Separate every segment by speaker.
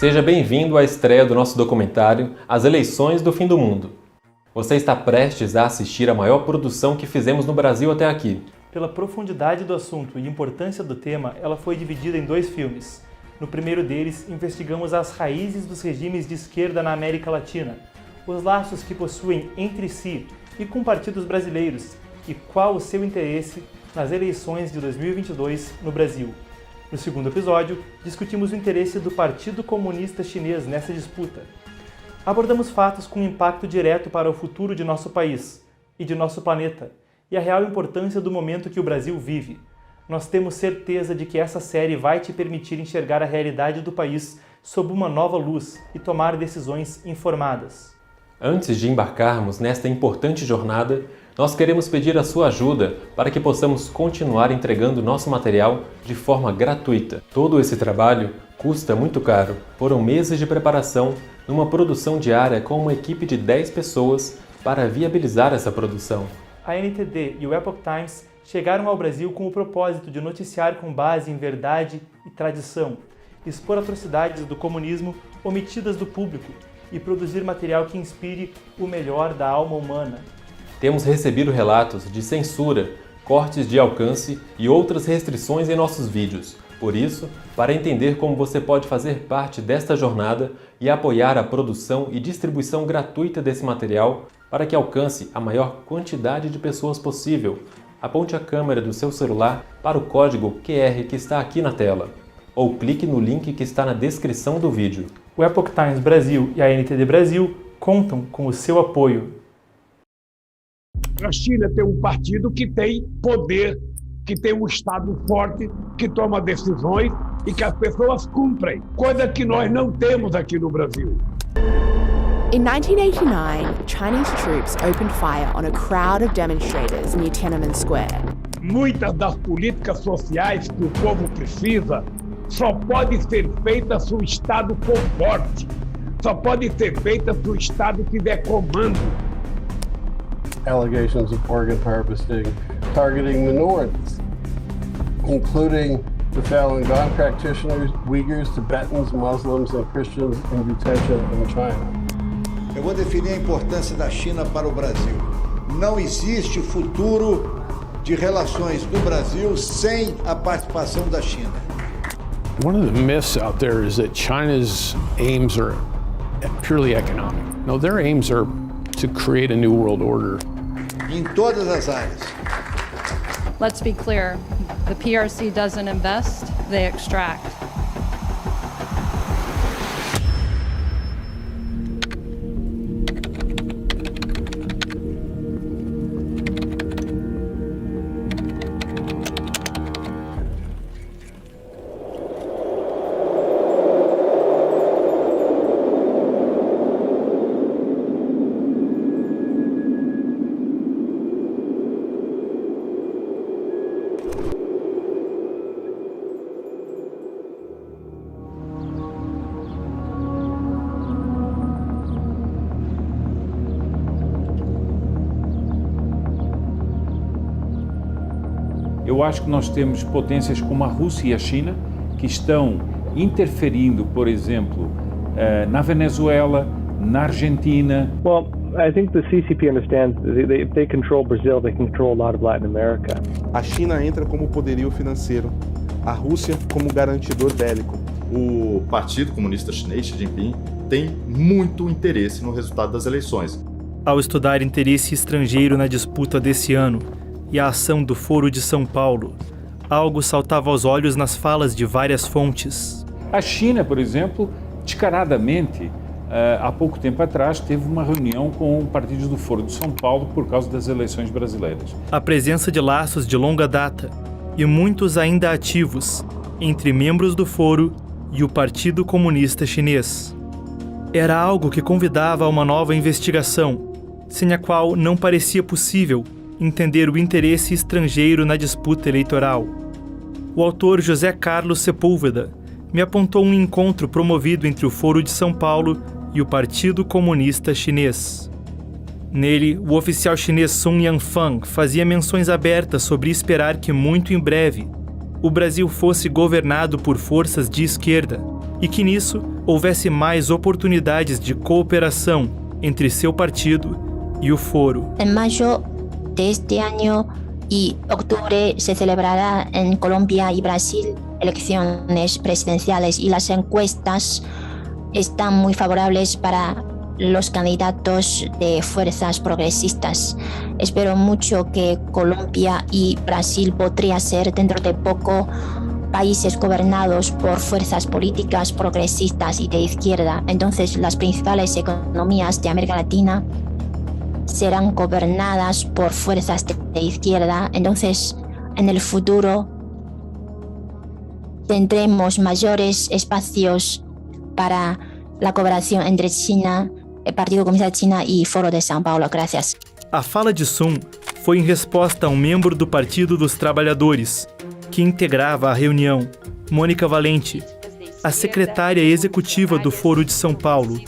Speaker 1: Seja bem-vindo à estreia do nosso documentário As Eleições do Fim do Mundo. Você está prestes a assistir a maior produção que fizemos no Brasil até aqui.
Speaker 2: Pela profundidade do assunto e importância do tema, ela foi dividida em 2 filmes. No primeiro deles, investigamos as raízes dos regimes de esquerda na América Latina, os laços que possuem entre si e com partidos brasileiros, e qual o seu interesse nas eleições de 2022 no Brasil. No segundo episódio, discutimos o interesse do Partido Comunista Chinês nessa disputa. Abordamos fatos com impacto direto para o futuro de nosso país e de nosso planeta, e a real importância do momento que o Brasil vive. Nós temos certeza de que essa série vai te permitir enxergar a realidade do país sob uma nova luz e tomar decisões informadas.
Speaker 1: Antes de embarcarmos nesta importante jornada, nós queremos pedir a sua ajuda para que possamos continuar entregando nosso material de forma gratuita. Todo esse trabalho custa muito caro. Foram meses de preparação numa produção diária com uma equipe de 10 pessoas para viabilizar essa produção.
Speaker 2: A NTD e o Epoch Times chegaram ao Brasil com o propósito de noticiar com base em verdade e tradição, expor atrocidades do comunismo omitidas do público e produzir material que inspire o melhor da alma humana.
Speaker 1: Temos recebido relatos de censura, cortes de alcance e outras restrições em nossos vídeos. Por isso, para entender como você pode fazer parte desta jornada e apoiar a produção e distribuição gratuita desse material para que alcance a maior quantidade de pessoas possível, aponte a câmera do seu celular para o código QR que está aqui na tela, ou clique no link que está na descrição do vídeo.
Speaker 2: O Epoch Times Brasil e a NTD Brasil contam com o seu apoio.
Speaker 3: A China tem um partido que tem poder, que tem um Estado forte, que toma decisões e que as pessoas cumprem, coisa que nós não temos aqui no Brasil.
Speaker 4: In 1989, Chinese troops opened fire on a crowd of demonstrators near Tiananmen Square.
Speaker 3: Muitas das políticas sociais que o povo precisa só pode ser feita se o Estado for forte, só pode ser feita se o Estado tiver comando.
Speaker 5: Allegations of organ harvesting targeting minorities, including the Falun Gong practitioners, Uyghurs, Tibetans, Muslims, and Christians in detention in China.
Speaker 6: Eu vou definir a importância da China para o Brasil. Não existe futuro de relações do Brasil sem a participação da China.
Speaker 7: One of the myths out there is that China's aims are purely economic. No, their aims are to create a new world order.
Speaker 6: Em todas as áreas.
Speaker 8: Let's be clear, the PRC doesn't invest, they extract.
Speaker 9: Eu acho que nós temos potências como a Rússia e a China que estão interferindo, por exemplo, na Venezuela, na Argentina.
Speaker 10: Well, I think the CCP understands that if they control Brazil, they can control a lot of Latin America.
Speaker 11: A China entra como poderio financeiro, a Rússia como garantidor bélico.
Speaker 12: O Partido Comunista Chinês, Xi Jinping, tem muito interesse no resultado das eleições.
Speaker 2: Ao estudar interesse estrangeiro na disputa desse ano e a ação do Foro de São Paulo, algo saltava aos olhos nas falas de várias fontes.
Speaker 9: A China, por exemplo, descaradamente, há pouco tempo atrás, teve uma reunião com o partido do Foro de São Paulo por causa das eleições brasileiras.
Speaker 2: A presença de laços de longa data e muitos ainda ativos entre membros do Foro e o Partido Comunista Chinês. Era algo que convidava a uma nova investigação, sem a qual não parecia possível entender o interesse estrangeiro na disputa eleitoral. O autor José Carlos Sepúlveda me apontou um encontro promovido entre o Foro de São Paulo e o Partido Comunista Chinês. Nele, o oficial chinês Sun Yanfang fazia menções abertas sobre esperar que muito em breve o Brasil fosse governado por forças de esquerda e que nisso houvesse mais oportunidades de cooperação entre seu partido e o Foro.
Speaker 13: En mayo de este año y octubre se celebrará en Colombia y Brasil elecciones presidenciales y las encuestas están muy favorables para los candidatos de fuerzas progresistas. Espero mucho que Colombia y Brasil podría ser dentro de poco países gobernados por fuerzas políticas progresistas y de izquierda. Entonces las principales economías de América Latina serán gobernadas por fuerzas de izquierda. Entonces en el futuro tendremos mayores espacios para la cooperación entre China, el Partido Comunista de China y Foro de São Paulo. Gracias.
Speaker 2: A fala de Sun foi em resposta a um membro do Partido dos Trabalhadores, que integrava a reunião, Mônica Valente, a secretária executiva do Foro de São Paulo.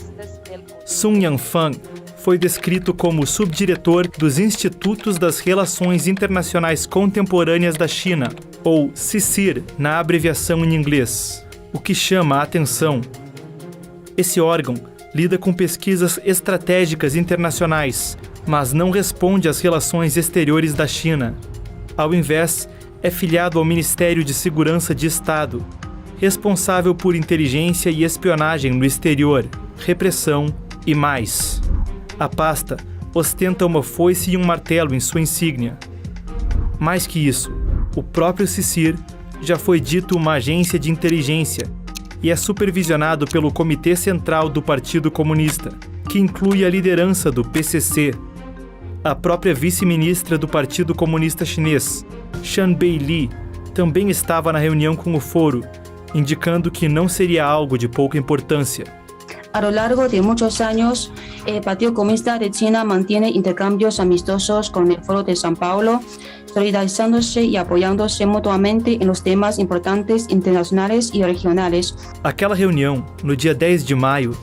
Speaker 2: Sun Yanfang foi descrito como subdiretor dos Institutos das Relações Internacionais Contemporâneas da China, ou CICIR, na abreviação em inglês, o que chama a atenção. Esse órgão lida com pesquisas estratégicas internacionais, mas não responde às relações exteriores da China. Ao invés, é filiado ao Ministério de Segurança de Estado, responsável por inteligência e espionagem no exterior, repressão e mais. A pasta ostenta uma foice e um martelo em sua insígnia. Mais que isso, o próprio CICIR já foi dito uma agência de inteligência e é supervisionado pelo Comitê Central do Partido Comunista, que inclui a liderança do PCC. A própria vice-ministra do Partido Comunista Chinês, Shan Beili, também estava na reunião com o Foro, indicando que não seria algo de pouca importância.
Speaker 14: A lo largo de muchos años, el Partido Comunista de China mantiene intercambios amistosos con el Foro de São Paulo, solidarizándose y apoyándose mutuamente en los temas importantes internacionales y regionales.
Speaker 2: Aquela reunião, no dia 10 de maio,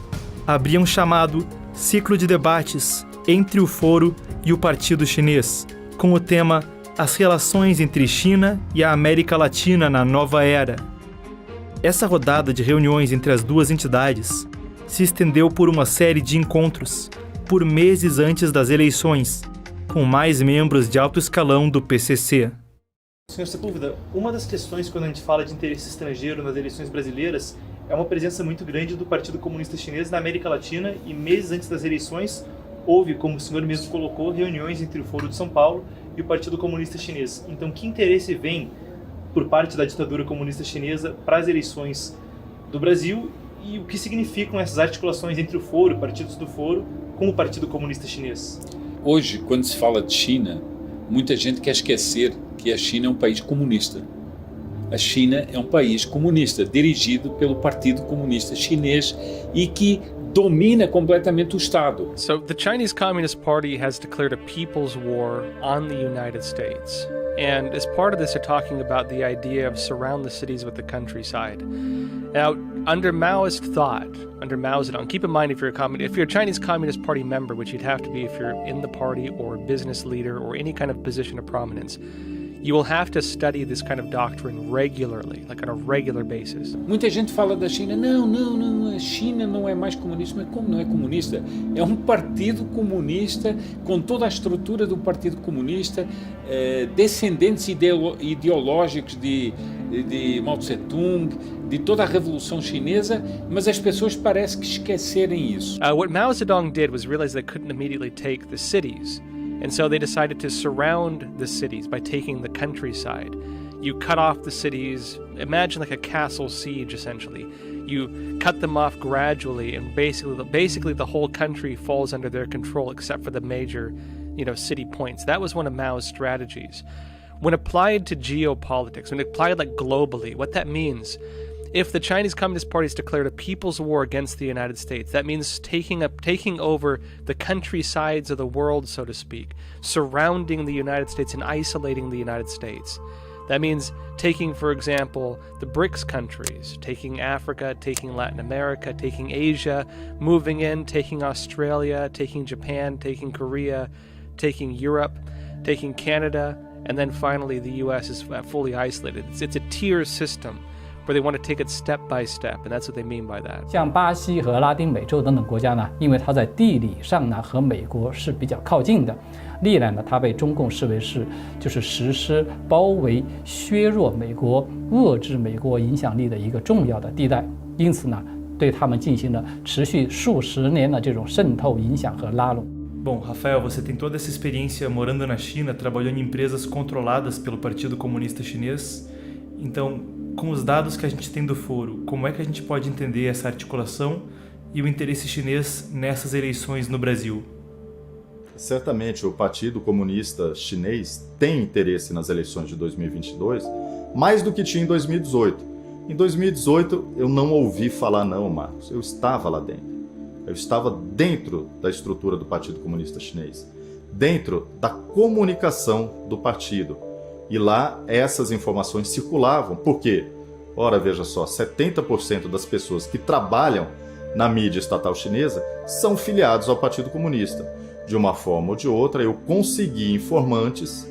Speaker 2: abria um chamado ciclo de debates entre o Foro e o Partido Chinês, com o tema As relações entre China e a América Latina na nova era. Essa rodada de reuniões entre as duas entidades se estendeu por uma série de encontros, por meses antes das eleições, com mais membros de alto escalão do PCC. Senhor Sepúlveda, uma das questões quando a gente fala de interesse estrangeiro nas eleições brasileiras é uma presença muito grande do Partido Comunista Chinês na América Latina e meses antes das eleições houve, como o senhor mesmo colocou, reuniões entre o Foro de São Paulo e o Partido Comunista Chinês. Então, que interesse vem por parte da ditadura comunista chinesa para as eleições do Brasil e o que significam essas articulações entre o Foro, partidos do Foro, com o Partido Comunista Chinês?
Speaker 9: Hoje, quando se fala de China, muita gente quer esquecer que a China é um país comunista. A China é um país comunista, dirigido pelo Partido Comunista Chinês e que domina completamente o Estado.
Speaker 15: So the Chinese Communist Party has declared a people's war on the United States. And as part of this, they're talking about the idea of surround the cities with the countryside. Now, under Maoist thought, under Mao Zedong, keep in mind if you're a Chinese Communist Party member, which you'd have to be if you're in the party or a business leader or any kind of position of prominence, you will have to study this kind of doctrine regularly, like on a regular basis.
Speaker 9: Muita gente fala da China, não, a China não é mais comunista. Mas como não é comunista? É um partido comunista, com toda a estrutura do Partido Comunista, descendentes ideológicos de Mao Tse-tung, de toda a Revolução Chinesa, mas as pessoas parecem que esquecerem isso.
Speaker 15: What Mao Zedong did was realize they couldn't immediately take the cities. And so they decided to surround the cities by taking the countryside. You cut off the cities, imagine like a castle siege essentially. You cut them off gradually and basically the whole country falls under their control except for the major, city points. That was one of Mao's strategies. When applied to geopolitics, when applied like globally, what that means, if the Chinese Communist Party has declared a people's war against the United States, that means taking over the countrysides of the world, so to speak, surrounding the United States and isolating the United States. That means taking, for example, the BRICS countries, taking Africa, taking Latin America, taking Asia, moving in, taking Australia, taking Japan, taking Korea, taking Europe, taking Canada, and then finally the US is fully isolated. It's a tier system where they want to take it step by step, and that's what they mean by that.
Speaker 16: 像巴西和拉丁美洲等等国家呢，因为它在地理上呢和美国是比较靠近的，历来呢它被中共视为是就是实施包围、削弱美国、遏制美国影响力的一个重要的地带，因此呢，对他们进行了持续数十年的这种渗透、影响和拉拢。
Speaker 2: Bom, Rafael, você tem toda essa experiência morando na China, trabalhando em empresas controladas pelo Partido Comunista Chinês. Então, com os dados que a gente tem do foro, como é que a gente pode entender essa articulação e o interesse chinês nessas eleições no Brasil?
Speaker 12: Certamente, o Partido Comunista Chinês tem interesse nas eleições de 2022, mais do que tinha em 2018. Em 2018, eu não ouvi falar não, Marcos. Eu estava lá dentro. Eu estava dentro da estrutura do Partido Comunista Chinês, dentro da comunicação do partido. E lá essas informações circulavam. Por quê? Ora, veja só, 70% das pessoas que trabalham na mídia estatal chinesa são filiados ao Partido Comunista. De uma forma ou de outra, eu consegui informantes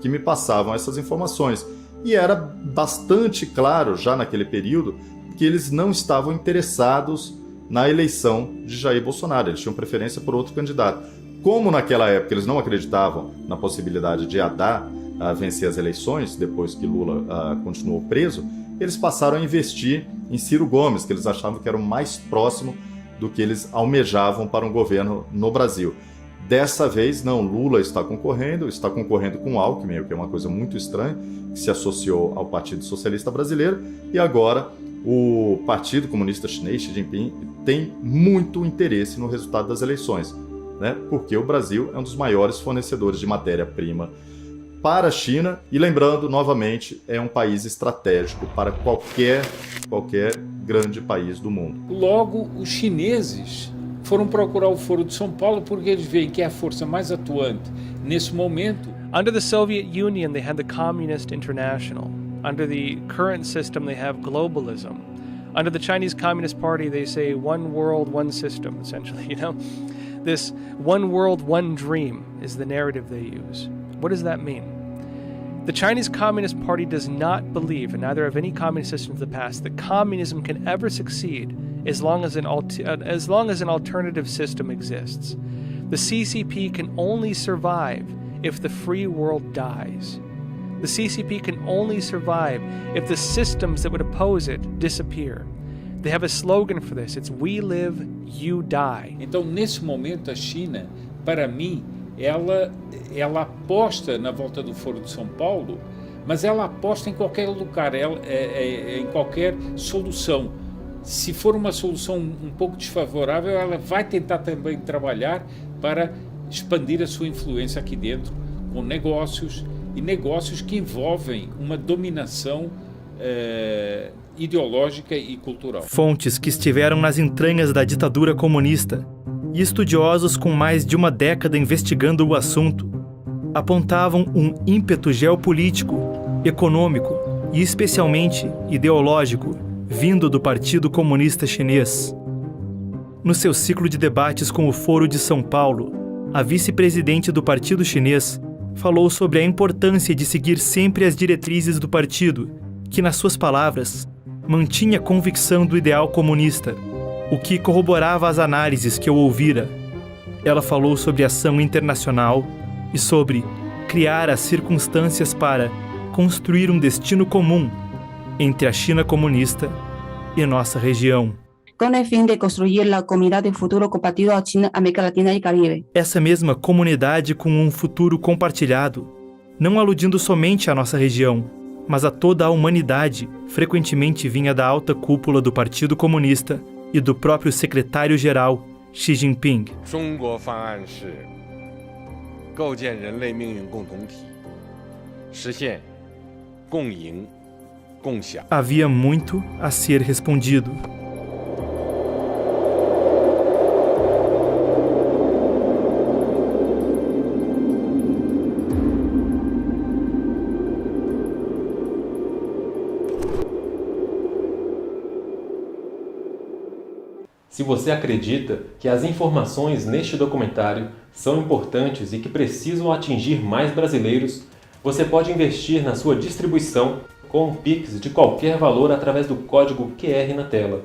Speaker 12: que me passavam essas informações. E era bastante claro, já naquele período, que eles não estavam interessados na eleição de Jair Bolsonaro. Eles tinham preferência por outro candidato. Como naquela época eles não acreditavam na possibilidade de Haddad vencer as eleições, depois que Lula continuou preso, eles passaram a investir em Ciro Gomes, que eles achavam que era o mais próximo do que eles almejavam para um governo no Brasil. Dessa vez, não, Lula está concorrendo com Alckmin, o que é uma coisa muito estranha, que se associou ao Partido Socialista Brasileiro, e agora o Partido Comunista Chinês, Xi Jinping, tem muito interesse no resultado das eleições, né? Porque o Brasil é um dos maiores fornecedores de matéria-prima para a China e, lembrando, novamente, é um país estratégico para qualquer grande país do mundo.
Speaker 9: Logo, os chineses foram procurar o Foro de São Paulo porque eles veem que é a força mais atuante nesse momento.
Speaker 15: Under the Soviet Union, they had the Communist International. Under the current system, they have globalism. Under the Chinese Communist Party, they say one world, one system, essentially, you know? This one world, one dream is the narrative they use. What does that mean? The Chinese Communist Party does not believe, and neither have any communist systems of the past, that communism can ever succeed as long as an alternative system exists. The CCP can only survive if the free world dies. The CCP can only survive if the systems that would oppose it disappear. They have a slogan for this. It's "We live, you die."
Speaker 9: Então, nesse momento, a China, para mim, ela aposta na volta do Foro de São Paulo, mas ela aposta em qualquer lugar, em qualquer solução. Se for uma solução um pouco desfavorável, ela vai tentar também trabalhar para expandir a sua influência aqui dentro, com negócios que envolvem uma dominação ideológica e cultural.
Speaker 2: Fontes que estiveram nas entranhas da ditadura comunista e estudiosos com mais de uma década investigando o assunto apontavam um ímpeto geopolítico, econômico e especialmente ideológico vindo do Partido Comunista Chinês. No seu ciclo de debates com o Foro de São Paulo, a vice-presidente do Partido Chinês falou sobre a importância de seguir sempre as diretrizes do partido, que, nas suas palavras, mantinha a convicção do ideal comunista, o que corroborava as análises que eu ouvira. Ela falou sobre ação internacional e sobre criar as circunstâncias para construir um destino comum entre a China comunista e nossa região.
Speaker 14: Con el fin de construir la comunidad de futuro compartido a China, América Latina e Caribe.
Speaker 2: Essa mesma comunidade com um futuro compartilhado, não aludindo somente à nossa região, mas a toda a humanidade, frequentemente vinha da alta cúpula do Partido Comunista e do próprio secretário-geral Xi Jinping. Havia muito a ser respondido.
Speaker 1: Se você acredita que as informações neste documentário são importantes e que precisam atingir mais brasileiros, você pode investir na sua distribuição com um Pix de qualquer valor através do código QR na tela.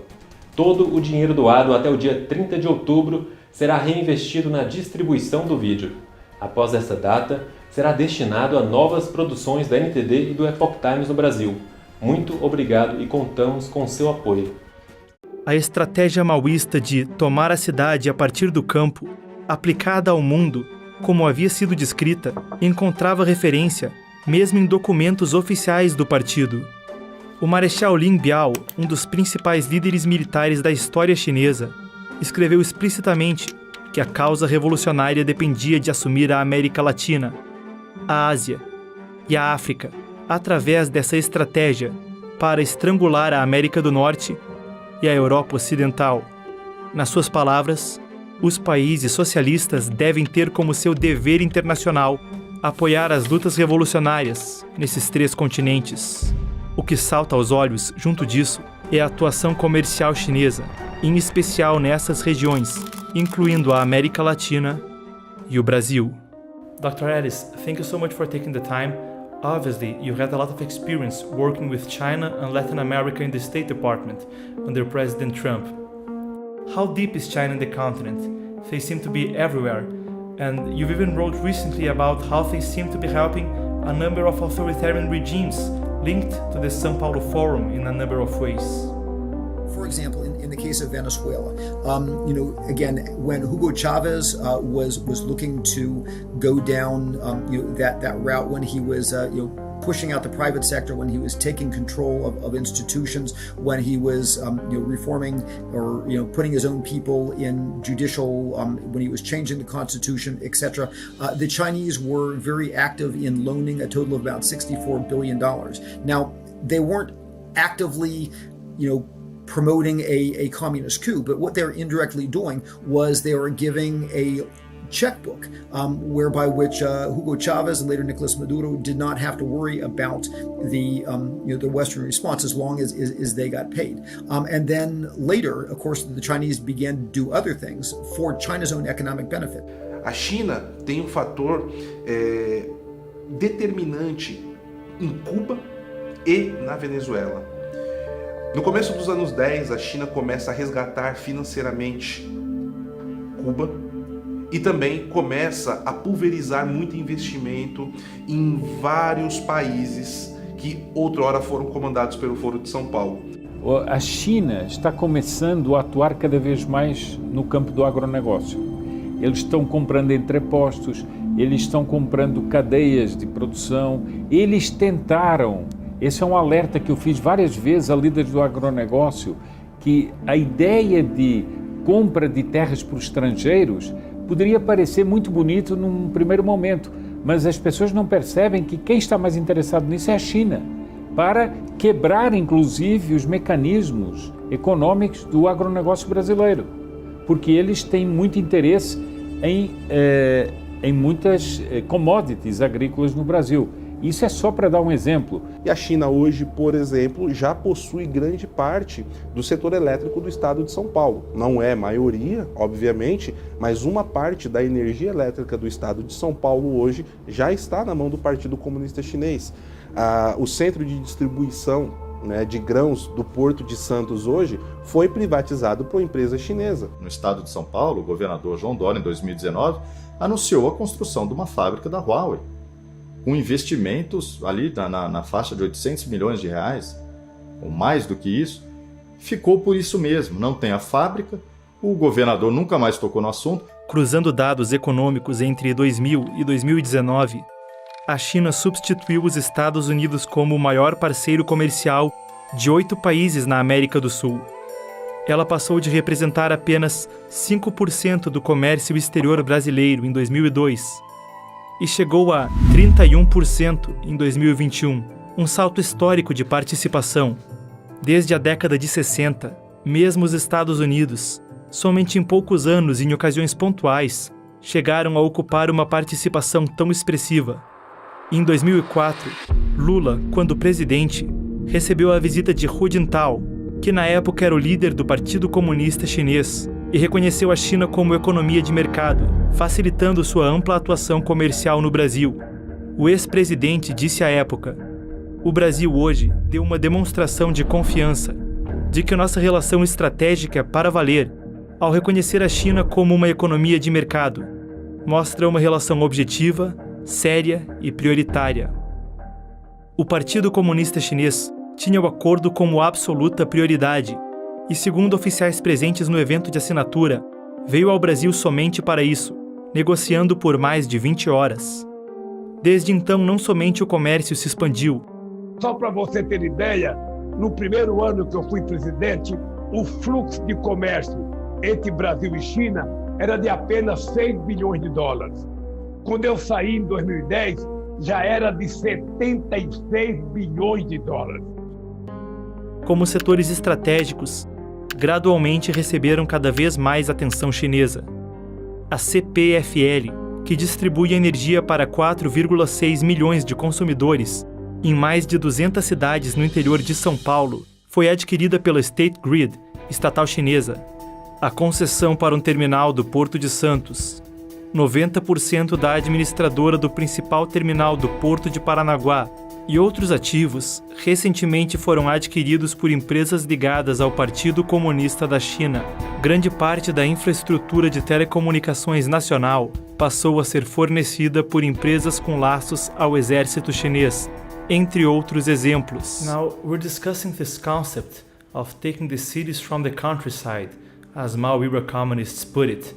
Speaker 1: Todo o dinheiro doado até o dia 30 de outubro será reinvestido na distribuição do vídeo. Após essa data, será destinado a novas produções da NTD e do Epoch Times no Brasil. Muito obrigado e contamos com seu apoio.
Speaker 2: A estratégia maoísta de tomar a cidade a partir do campo, aplicada ao mundo, como havia sido descrita, encontrava referência mesmo em documentos oficiais do partido. O Marechal Lin Biao, um dos principais líderes militares da história chinesa, escreveu explicitamente que a causa revolucionária dependia de assumir a América Latina, a Ásia e a África, através dessa estratégia para estrangular a América do Norte e a Europa Ocidental. Nas suas palavras, os países socialistas devem ter como seu dever internacional apoiar as lutas revolucionárias nesses 3 continentes. O que salta aos olhos, junto disso, é a atuação comercial chinesa, em especial nessas regiões, incluindo a América Latina e o Brasil. Dr. Ellis, thank you so much for taking the time. Obviously, you had a lot of experience working with China and Latin America in the State Department under President Trump. How deep is China in the continent? They seem to be everywhere. And you've even wrote recently about how they seem to be helping a number of authoritarian regimes linked to the São Paulo Forum in a number of ways.
Speaker 17: For example, in the case of Venezuela, again, when Hugo Chavez was looking to go down that route, when he was pushing out the private sector, when he was taking control of institutions, when he was reforming or putting his own people in judicial, when he was changing the constitution, etc. The Chinese were very active in loaning a total of about $64 billion. Now, they weren't actively, promoting a communist coup, but what they're indirectly doing was they were giving a checkbook whereby which Hugo Chavez and later Nicolas Maduro did not have to worry about the Western response as long as they got paid. And then later, of course, the Chinese began to do other things for China's own economic benefit.
Speaker 11: A China tem fator determinante em Cuba e na Venezuela. No começo dos anos 10, a China começa a resgatar financeiramente Cuba e também começa a pulverizar muito investimento em vários países que outrora foram comandados pelo Foro de São Paulo.
Speaker 9: A China está começando a atuar cada vez mais no campo do agronegócio. Eles estão comprando entrepostos, eles estão comprando cadeias de produção, eles tentaram. Esse é um alerta que eu fiz várias vezes a líderes do agronegócio, que a ideia de compra de terras para os estrangeiros poderia parecer muito bonito num primeiro momento, mas as pessoas não percebem que quem está mais interessado nisso é a China, para quebrar inclusive os mecanismos econômicos do agronegócio brasileiro, porque eles têm muito interesse em muitas commodities agrícolas no Brasil. Isso é só para dar um exemplo.
Speaker 11: E a China hoje, por exemplo, já possui grande parte do setor elétrico do estado de São Paulo. Não é maioria, obviamente, mas uma parte da energia elétrica do estado de São Paulo hoje já está na mão do Partido Comunista Chinês. O centro de distribuição de grãos do Porto de Santos hoje foi privatizado por uma empresa chinesa.
Speaker 12: No estado de São Paulo, o governador João Dória, em 2019, anunciou a construção de uma fábrica da Huawei, com investimentos ali na faixa de 800 milhões de reais, ou mais do que isso. Ficou por isso mesmo, não tem a fábrica, o governador nunca mais tocou no assunto.
Speaker 2: Cruzando dados econômicos entre 2000 e 2019, a China substituiu os Estados Unidos como o maior parceiro comercial de 8 países na América do Sul. Ela passou de representar apenas 5% do comércio exterior brasileiro em 2002 e chegou a 31% em 2021, um salto histórico de participação. Desde a década de 60, mesmo os Estados Unidos, somente em poucos anos e em ocasiões pontuais, chegaram a ocupar uma participação tão expressiva. Em 2004, Lula, quando presidente, recebeu a visita de Hu Jintao, que na época era o líder do Partido Comunista Chinês, e reconheceu a China como economia de mercado, facilitando sua ampla atuação comercial no Brasil. O ex-presidente disse à época: o Brasil hoje deu uma demonstração de confiança, de que nossa relação estratégica é para valer, ao reconhecer a China como uma economia de mercado. Mostra uma relação objetiva, séria e prioritária. O Partido Comunista Chinês tinha o acordo como absoluta prioridade e, segundo oficiais presentes no evento de assinatura, veio ao Brasil somente para isso, negociando por mais de 20 horas. Desde então, não somente o comércio se expandiu.
Speaker 3: Só para você ter ideia, no primeiro ano que eu fui presidente, o fluxo de comércio entre Brasil e China era de apenas 6 bilhões de dólares. Quando eu saí em 2010, já era de 76 bilhões de dólares.
Speaker 2: Como setores estratégicos, gradualmente receberam cada vez mais atenção chinesa. A CPFL, que distribui energia para 4,6 milhões de consumidores em mais de 200 cidades no interior de São Paulo, foi adquirida pela State Grid, estatal chinesa. A concessão para um terminal do Porto de Santos, 90% da administradora do principal terminal do Porto de Paranaguá e outros ativos recentemente foram adquiridos por empresas ligadas ao Partido Comunista da China. Grande parte da infraestrutura de telecomunicações nacional passou a ser fornecida por empresas com laços ao exército chinês, entre outros exemplos. Now we're discussing this concept of taking the cities from the countryside, as Mao era communists put it.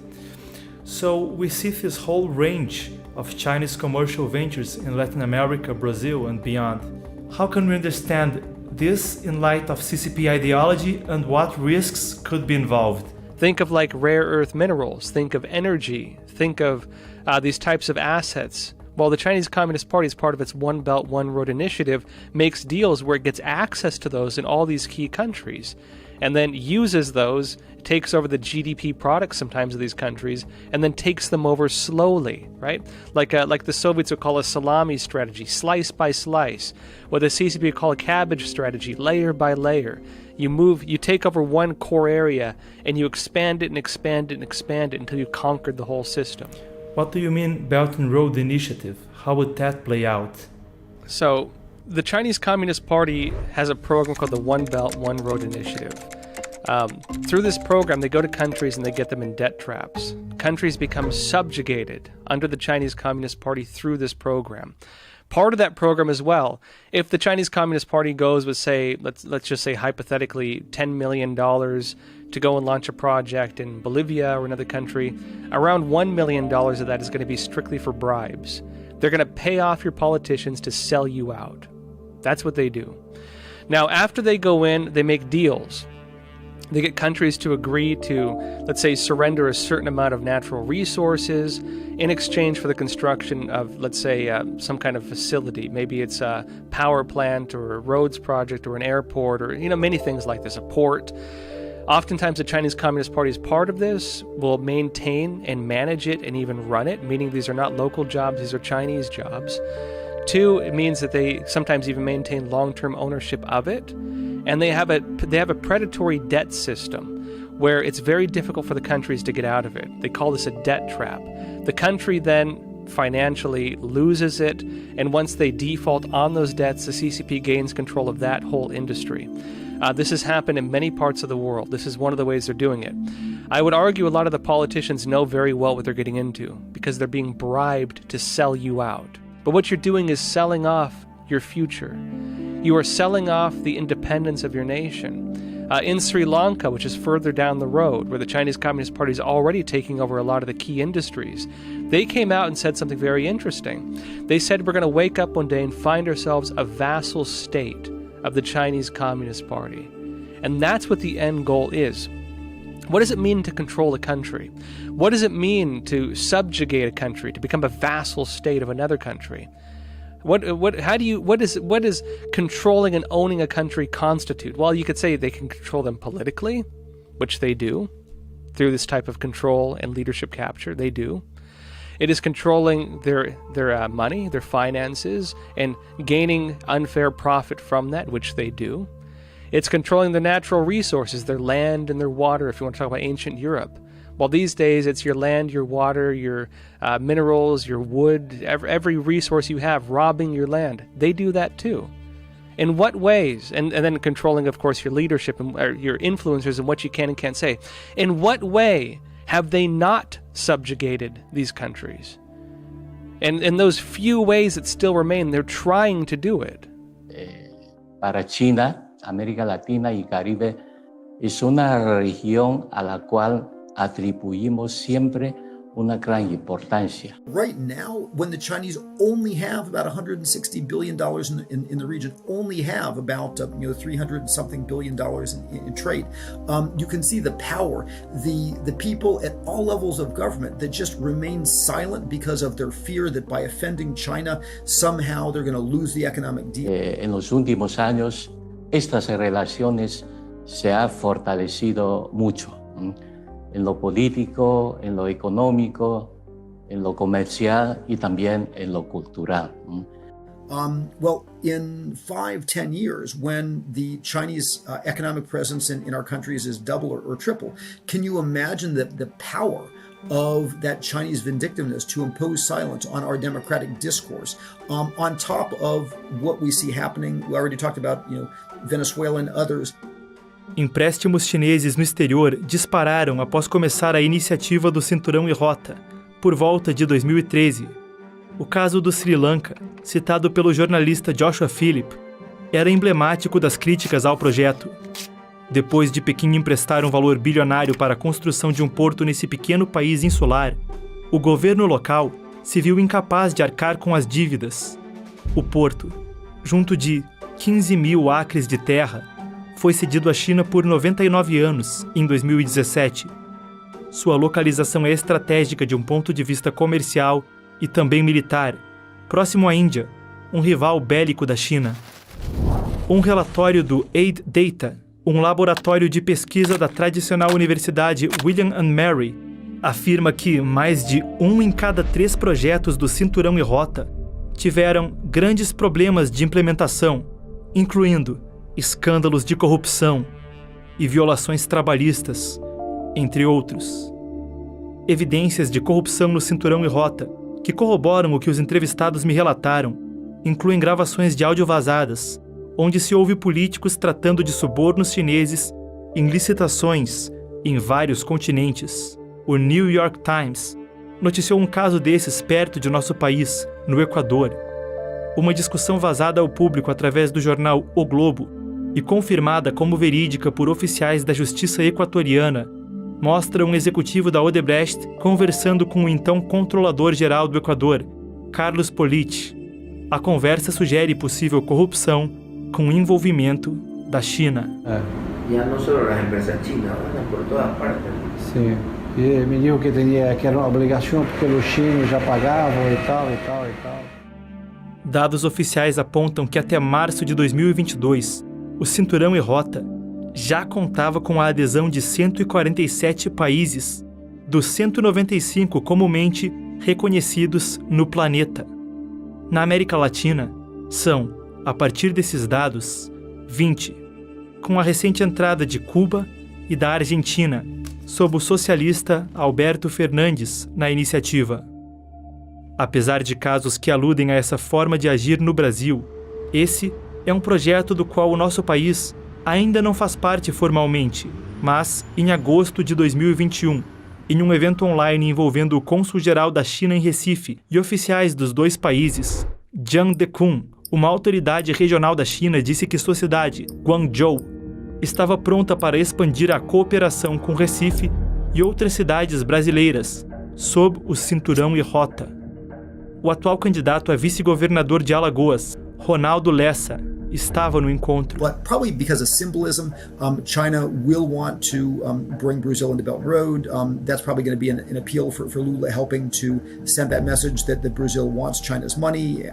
Speaker 2: So we see this whole range of Chinese commercial ventures in Latin America, Brazil, and beyond. How can we understand this in light of CCP ideology and what risks could be involved?
Speaker 15: Think of like rare earth minerals, think of energy, think of these types of assets. While the Chinese Communist Party, as part of its One Belt, One Road initiative, makes deals where it gets access to those in all these key countries, and then uses those, takes over the GDP products sometimes of these countries, and then takes them over slowly, right? Like the Soviets would call a salami strategy, slice by slice. What the CCP would call a cabbage strategy, layer by layer. You take over one core area, and you expand it and expand it and expand it until you've conquered the whole system.
Speaker 2: What do you mean Belt and Road Initiative? How would that play out?
Speaker 15: So, the Chinese Communist Party has a program called the One Belt, One Road Initiative. Through this program, they go to countries and they get them in debt traps. Countries become subjugated under the Chinese Communist Party through this program. Part of that program as well, if the Chinese Communist Party goes with, say, let's just say hypothetically $10 million to go and launch a project in Bolivia or another country, around $1 million of that is going to be strictly for bribes. They're going to pay off your politicians to sell you out. That's what they do. Now, after they go in, they make deals. They get countries to agree to, let's say, surrender a certain amount of natural resources in exchange for the construction of, let's say, some kind of facility. Maybe it's a power plant or a roads project or an airport or, many things like this, a port. Oftentimes, the Chinese Communist Party, as part of this, will maintain and manage it and even run it, meaning these are not local jobs, these are Chinese jobs. Two, it means that they sometimes even maintain long-term ownership of it. And they have a predatory debt system where it's very difficult for the countries to get out of it. They call this a debt trap. The country then financially loses it, and once they default on those debts, the CCP gains control of that whole industry. This has happened in many parts of the world. This is one of the ways they're doing it. I would argue a lot of the politicians know very well what they're getting into because they're being bribed to sell you out. But what you're doing is selling off your future. You are selling off the independence of your nation. In Sri Lanka, which is further down the road, where the Chinese Communist Party is already taking over a lot of the key industries, they came out and said something very interesting. They said, we're going to wake up one day and find ourselves a vassal state of the Chinese Communist Party. And that's what the end goal is. What does it mean to control a country? What does it mean to subjugate a country, to become a vassal state of another country? What does controlling and owning a country constitute? Well, you could say they can control them politically, which they do, through this type of control and leadership capture, they do. It is controlling their money, their finances, and gaining unfair profit from that, which they do. It's controlling their natural resources, their land and their water, if you want to talk about ancient Europe. Well, these days, it's your land, your water, your minerals, your wood, every resource you have, robbing your land. They do that too. In what ways, and then controlling, of course, your leadership and your influencers and what you can and can't say, in what way have they not subjugated these countries? And in those few ways that still remain, they're trying to do it.
Speaker 18: Para China, América Latina y Caribe es una región a la cual atribuimos siempre una gran importancia.
Speaker 17: Right now, when the Chinese only have about $160 billion in the region, only have about $300-something billion in trade, you can see the power, the people at all levels of government that just remain silent because of their fear that by offending China, somehow they're going to lose the economic deal.
Speaker 18: En los últimos años, estas relaciones se han fortalecido mucho. En lo político, en lo económico, en lo comercial y también en lo cultural.
Speaker 17: Well, in 5-10 years, when the Chinese economic presence in our countries is double or triple, can you imagine the power of that Chinese vindictiveness to impose silence on our democratic discourse, on top of what we see happening? We already talked about, Venezuela and others.
Speaker 2: Empréstimos chineses no exterior dispararam após começar a iniciativa do Cinturão e Rota, por volta de 2013. O caso do Sri Lanka, citado pelo jornalista Joshua Phillip, era emblemático das críticas ao projeto. Depois de Pequim emprestar um valor bilionário para a construção de um porto nesse pequeno país insular, o governo local se viu incapaz de arcar com as dívidas. O porto, junto de 15 mil acres de terra, foi cedido à China por 99 anos, em 2017. Sua localização é estratégica de um ponto de vista comercial e também militar, próximo à Índia, um rival bélico da China. Um relatório do Aid Data, um laboratório de pesquisa da tradicional Universidade William & Mary, afirma que mais de 1 em cada 3 projetos do Cinturão e Rota tiveram grandes problemas de implementação, incluindo escândalos de corrupção e violações trabalhistas, entre outros. Evidências de corrupção no Cinturão e Rota, que corroboram o que os entrevistados me relataram, incluem gravações de áudio vazadas, onde se ouve políticos tratando de subornos chineses em licitações em vários continentes. O New York Times noticiou um caso desses perto de nosso país, no Equador. Uma discussão vazada ao público através do jornal O Globo e confirmada como verídica por oficiais da justiça equatoriana, mostra um executivo da Odebrecht conversando com o então controlador-geral do Equador, Carlos Politi. A conversa sugere possível corrupção com envolvimento da China.
Speaker 19: Ya no solo las empresas chinas, andan por todas partes.
Speaker 20: Sim. E me dijo que era uma obrigação porque os chinos já pagavam e tal.
Speaker 2: Dados oficiais apontam que até março de 2022, o Cinturão e Rota já contava com a adesão de 147 países, dos 195 comumente reconhecidos no planeta. Na América Latina, são, a partir desses dados, 20, com a recente entrada de Cuba e da Argentina, sob o socialista Alberto Fernandes na iniciativa. Apesar de casos que aludem a essa forma de agir no Brasil, esse é um projeto do qual o nosso país ainda não faz parte formalmente, mas, em agosto de 2021, em um evento online envolvendo o cônsul-geral da China em Recife e oficiais dos dois países, Jiang Dekun, uma autoridade regional da China, disse que sua cidade, Guangzhou, estava pronta para expandir a cooperação com Recife e outras cidades brasileiras, sob o Cinturão e Rota. O atual candidato a vice-governador de Alagoas, Ronaldo Lessa, estava no encontro.
Speaker 17: But probably because of symbolism, China will want to bring Brazil into Belt and Road. That's probably going to be an appeal for Lula, helping to send that message that Brazil wants China's money.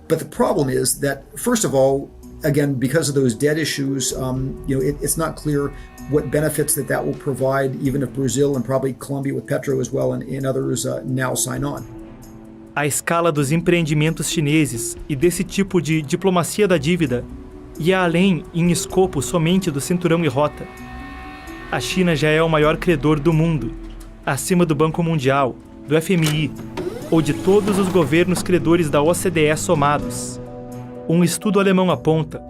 Speaker 17: But the problem is that, first of all, again, because of those debt issues, it's not clear what benefits that will provide, even if Brazil and probably Colombia with Petro as well and others now sign on.
Speaker 2: A escala dos empreendimentos chineses e desse tipo de diplomacia da dívida ia além em escopo somente do Cinturão e Rota. A China já é o maior credor do mundo, acima do Banco Mundial, do FMI ou de todos os governos credores da OCDE somados. Um estudo alemão aponta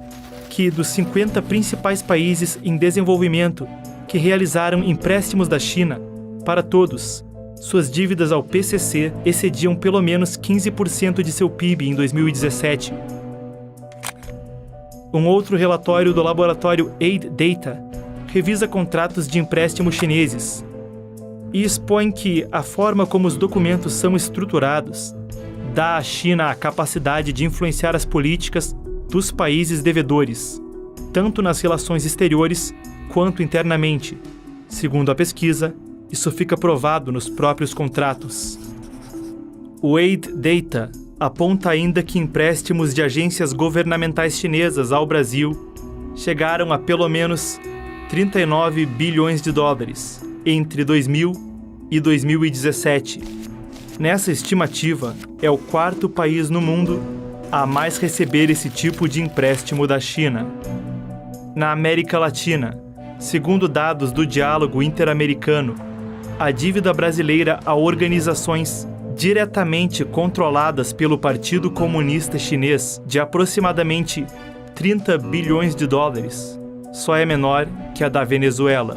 Speaker 2: que dos 50 principais países em desenvolvimento que realizaram empréstimos da China, para todos, suas dívidas ao PCC excediam pelo menos 15% de seu PIB em 2017. Um outro relatório do laboratório Aid Data revisa contratos de empréstimo chineses e expõe que a forma como os documentos são estruturados dá à China a capacidade de influenciar as políticas dos países devedores, tanto nas relações exteriores quanto internamente. Segundo a pesquisa, isso fica provado nos próprios contratos. O Aid Data aponta ainda que empréstimos de agências governamentais chinesas ao Brasil chegaram a pelo menos 39 bilhões de dólares entre 2000 e 2017. Nessa estimativa, é o quarto país no mundo a mais receber esse tipo de empréstimo da China. Na América Latina, segundo dados do Diálogo Interamericano, a dívida brasileira a organizações diretamente controladas pelo Partido Comunista Chinês, de aproximadamente 30 bilhões de dólares, só é menor que a da Venezuela.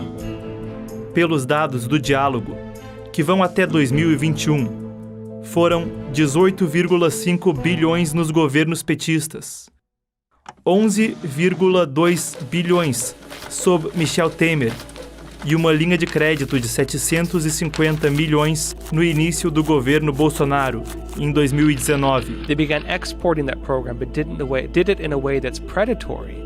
Speaker 2: Pelos dados do diálogo, que vão até 2021, foram 18,5 bilhões nos governos petistas, 11,2 bilhões sob Michel Temer e uma linha de crédito de 750 milhões no início do governo Bolsonaro, em 2019.
Speaker 15: They began exporting that program, but did it in a way that's predatory,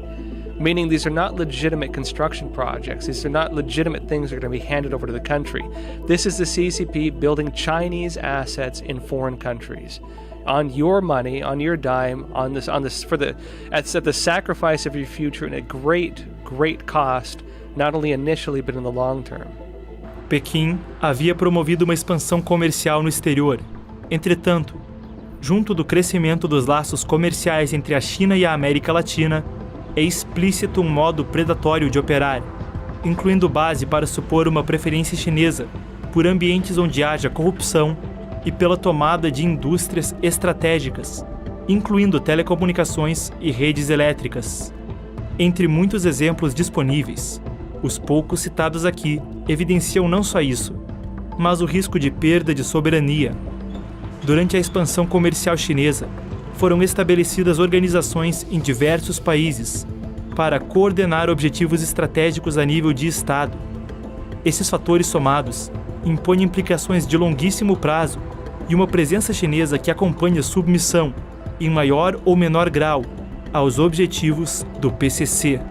Speaker 15: meaning these are not legitimate construction projects. These are not legitimate things that are going to be handed over to the country. This is the CCP building Chinese assets in foreign countries, on your money, on your dime, at the sacrifice of your future, and at great cost, not only initially but in the long term.
Speaker 2: Pequim havia promovido uma expansão comercial no exterior. Entretanto, junto do crescimento dos laços comerciais entre a China e a América Latina, é explícito um modo predatório de operar, incluindo base para supor uma preferência chinesa por ambientes onde haja corrupção e pela tomada de indústrias estratégicas, incluindo telecomunicações e redes elétricas. Entre muitos exemplos disponíveis, os poucos citados aqui evidenciam não só isso, mas o risco de perda de soberania. Durante a expansão comercial chinesa, foram estabelecidas organizações em diversos países para coordenar objetivos estratégicos a nível de Estado. Esses fatores somados impõem implicações de longuíssimo prazo e uma presença chinesa que acompanha submissão, em maior ou menor grau, aos objetivos do PCC.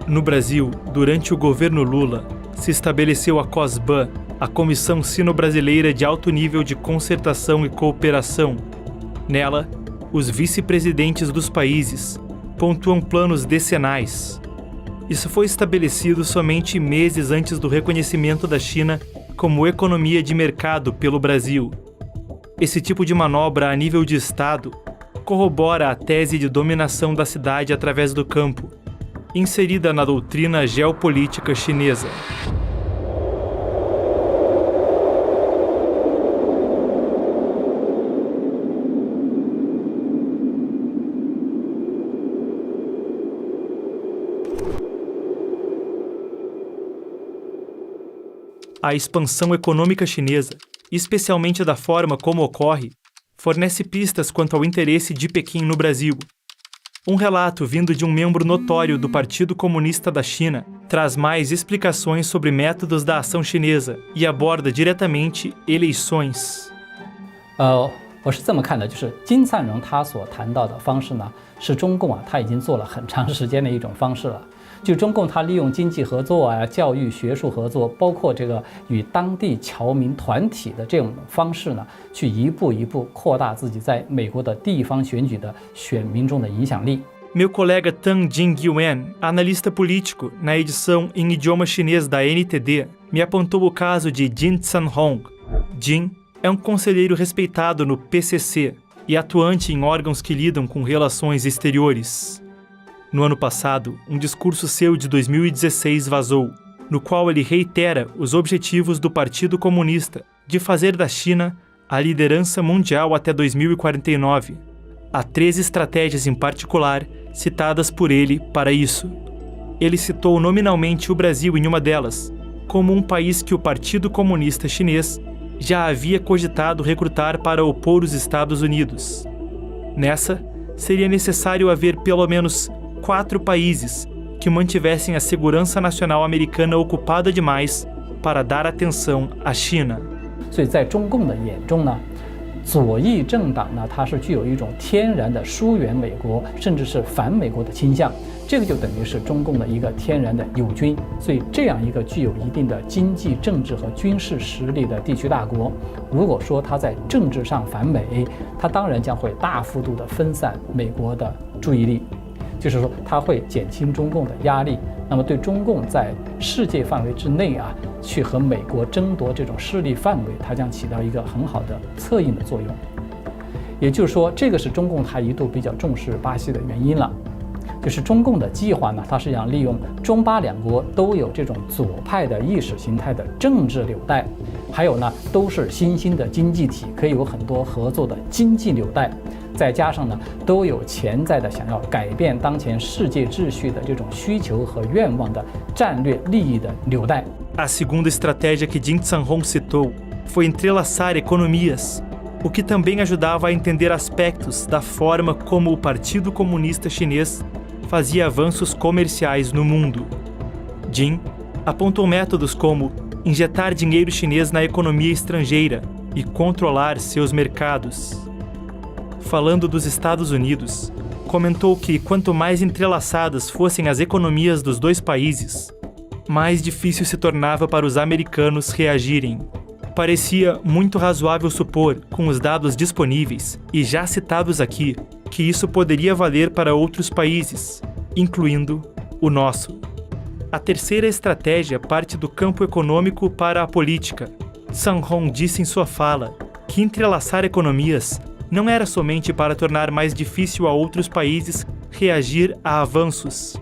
Speaker 2: No Brasil, durante o governo Lula, se estabeleceu a COSBAN, a Comissão Sino-Brasileira de Alto Nível de Concertação e Cooperação. Nela, os vice-presidentes dos países pontuam planos decenais. Isso foi estabelecido somente meses antes do reconhecimento da China como economia de mercado pelo Brasil. Esse tipo de manobra a nível de Estado corrobora a tese de dominação da cidade através do campo, inserida na doutrina geopolítica chinesa. A expansão econômica chinesa, especialmente da forma como ocorre, fornece pistas quanto ao interesse de Pequim no Brasil. Um relato vindo de um membro notório do Partido Comunista da China traz mais explicações sobre métodos da ação chinesa e aborda diretamente eleições.
Speaker 16: 我是这么看的，就是金灿荣他所谈到的方式呢，是中共他已经做了很长时间的一种方式了。就中共他利用经济合作教育学术合作，包括这个与当地侨民团体的这种方式呢，去一步一步扩大自己在美国的地方选举的选民中的影响力。
Speaker 2: Meu colega Tang Jingyuan, analista político, na edição em idioma chinês da NTD, me apontou o caso de Jin Tsan-hong. Jin é um conselheiro respeitado no PCC e atuante em órgãos que lidam com relações exteriores. No ano passado, um discurso seu de 2016 vazou, no qual ele reitera os objetivos do Partido Comunista de fazer da China a liderança mundial até 2049. Há 3 estratégias em particular citadas por ele para isso. Ele citou nominalmente o Brasil em uma delas, como um país que o Partido Comunista Chinês já havia cogitado recrutar para opor os Estados Unidos. Nessa, seria necessário haver pelo menos 4 países que mantivessem a segurança nacional americana ocupada demais para dar atenção à China.
Speaker 16: 所以在中共的眼中呢，左翼政党呢，它是具有一种天然的疏远美国，甚至是反美国的倾向。这个就等于是中共的一个天然的友军。所以这样一个具有一定的经济、政治和军事实力的地区大国，如果说它在政治上反美，它当然将会大幅度的分散美国的注意力。就是说，它会减轻中共的压力，那么对中共在世界范围之内啊，去和美国争夺这种势力范围，它将起到一个很好的策应的作用。也就是说，这个是中共它一度比较重视巴西的原因了。就是中共的计划呢，它是想利用中巴两国都有这种左派的意识形态的政治纽带，还有呢都是新兴的经济体，可以有很多合作的经济纽带，再加上呢都有潜在的想要改变当前世界秩序的这种需求和愿望的战略利益的纽带。
Speaker 2: A segunda estratégia que Jin Zhanhong citou foi entrelaçar economias, o que também ajudava a entender aspectos da forma como o Partido Comunista Chinês fazia avanços comerciais no mundo. Jin apontou métodos como injetar dinheiro chinês na economia estrangeira e controlar seus mercados. Falando dos Estados Unidos, comentou que quanto mais entrelaçadas fossem as economias dos dois países, mais difícil se tornava para os americanos reagirem. Parecia muito razoável supor, com os dados disponíveis e já citados aqui, que isso poderia valer para outros países, incluindo o nosso. A terceira estratégia parte do campo econômico para a política. Zhanhong disse em sua fala que entrelaçar economias não era somente para tornar mais difícil a outros países reagir a avanços.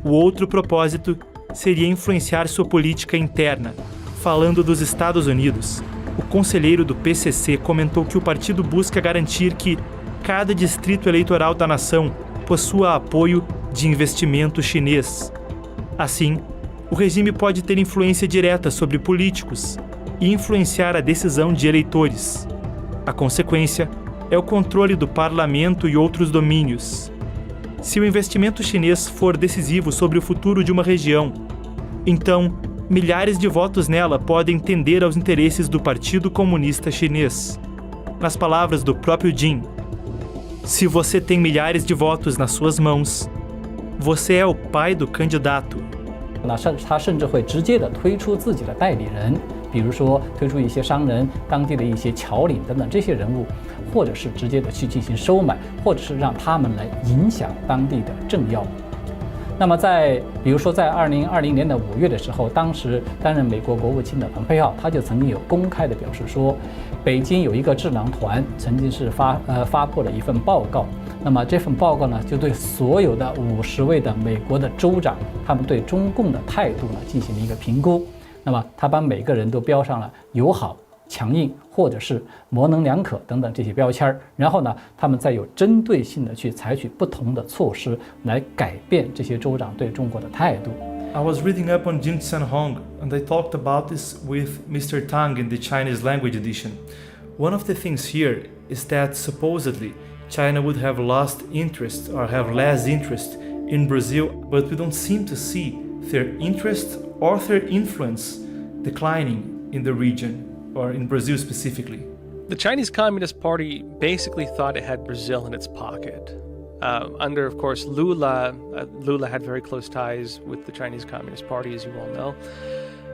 Speaker 2: O outro propósito seria influenciar sua política interna. Falando dos Estados Unidos, o conselheiro do PCC comentou que o partido busca garantir que cada distrito eleitoral da nação possua apoio de investimento chinês. Assim, o regime pode ter influência direta sobre políticos e influenciar a decisão de eleitores. A consequência é o controle do parlamento e outros domínios. Se o investimento chinês for decisivo sobre o futuro de uma região, então milhares de votos nela podem tender aos interesses do Partido Comunista Chinês. Nas palavras do próprio Jin, se você tem milhares de votos nas suas mãos, você é o pai do candidato.
Speaker 16: 他甚至会直接的推出自己的代理人，比如说推出一些商人、当地的一些侨领等等这些人物，或者是直接的去进行收买，或者是让他们来影响当地的政要。那么比如说在2020年的5月的时候，当时担任美国国务卿的蓬佩奥，他就曾经有公开的表示说，北京有一个智囊团曾经是发布了一份报告。那么这份报告呢，就对所有的50位的美国的州长，他们对中共的态度呢进行了一个评估。那么他把每个人都标上了友好、强硬或者是模棱两可等等这些标签，然后呢，他们再有针对性的去采取不同的措施来改变这些州长对中国的态度。
Speaker 2: I was reading up on Jin Zhanhong and I talked about this with Mr. Tang in the Chinese language edition. One of the things here is that supposedly China would have lost interest or have less interest in Brazil, but we don't seem to see their interest or their influence declining in the region, or in Brazil specifically.
Speaker 15: The Chinese Communist Party basically thought it had Brazil in its pocket. Under, of course, Lula. Lula had very close ties with the Chinese Communist Party, as you all know.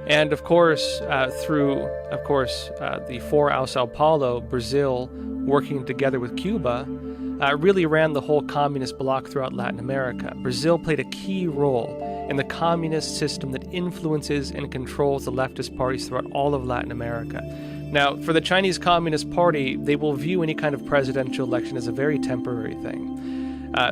Speaker 15: And, of course, through the Foro Sao Paulo, Brazil, working together with Cuba, really ran the whole communist bloc throughout Latin America. Brazil played a key role in the communist system that influences and controls the leftist parties throughout all of Latin America. Now, for the Chinese Communist Party, they will view any kind of presidential election as a very temporary thing.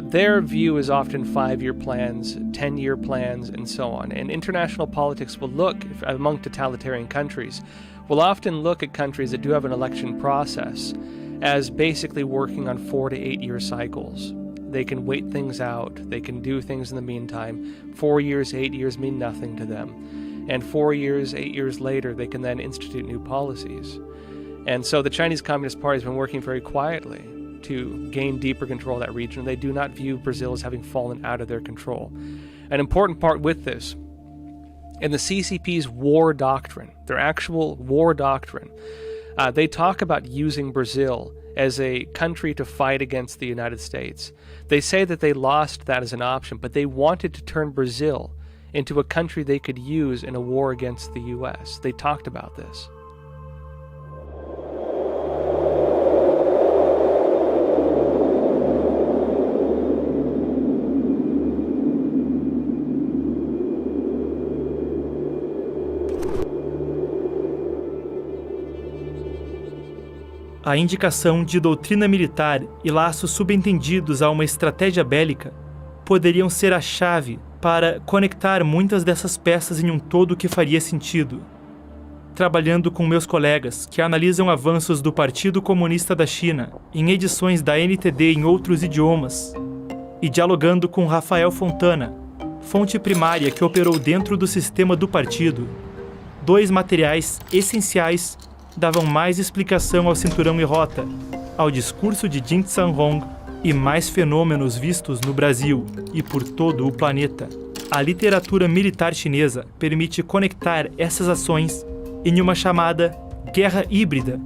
Speaker 15: Their view is often 5-year plans, 10-year plans, and so on. And international politics will look, among totalitarian countries, will often look at countries that do have an election process as basically working on 4 to 8 year cycles. They can wait things out, they can do things in the meantime. 4 years, 8 years mean nothing to them. And 4 years, 8 years later, they can then institute new policies. And so the Chinese Communist Party has been working very quietly to gain deeper control of that region. They do not view Brazil as having fallen out of their control. An important part with this, in the CCP's war doctrine, their actual war doctrine, they talk about using Brazil as a country to fight against the United States. They say that they lost that as an option, but they wanted to turn Brazil into a country they could use in a war against the US. They talked about this.
Speaker 2: A indicação de doutrina militar e laços subentendidos a uma estratégia bélica poderiam ser a chave para conectar muitas dessas peças em um todo que faria sentido. Trabalhando com meus colegas que analisam avanços do Partido Comunista da China em edições da NTD em outros idiomas e dialogando com Rafael Fontana, fonte primária que operou dentro do sistema do partido, 2 materiais essenciais davam mais explicação ao cinturão e rota, ao discurso de Jin Zhanhong e mais fenômenos vistos no Brasil e por todo o planeta. A literatura militar chinesa permite conectar essas ações em uma chamada guerra híbrida,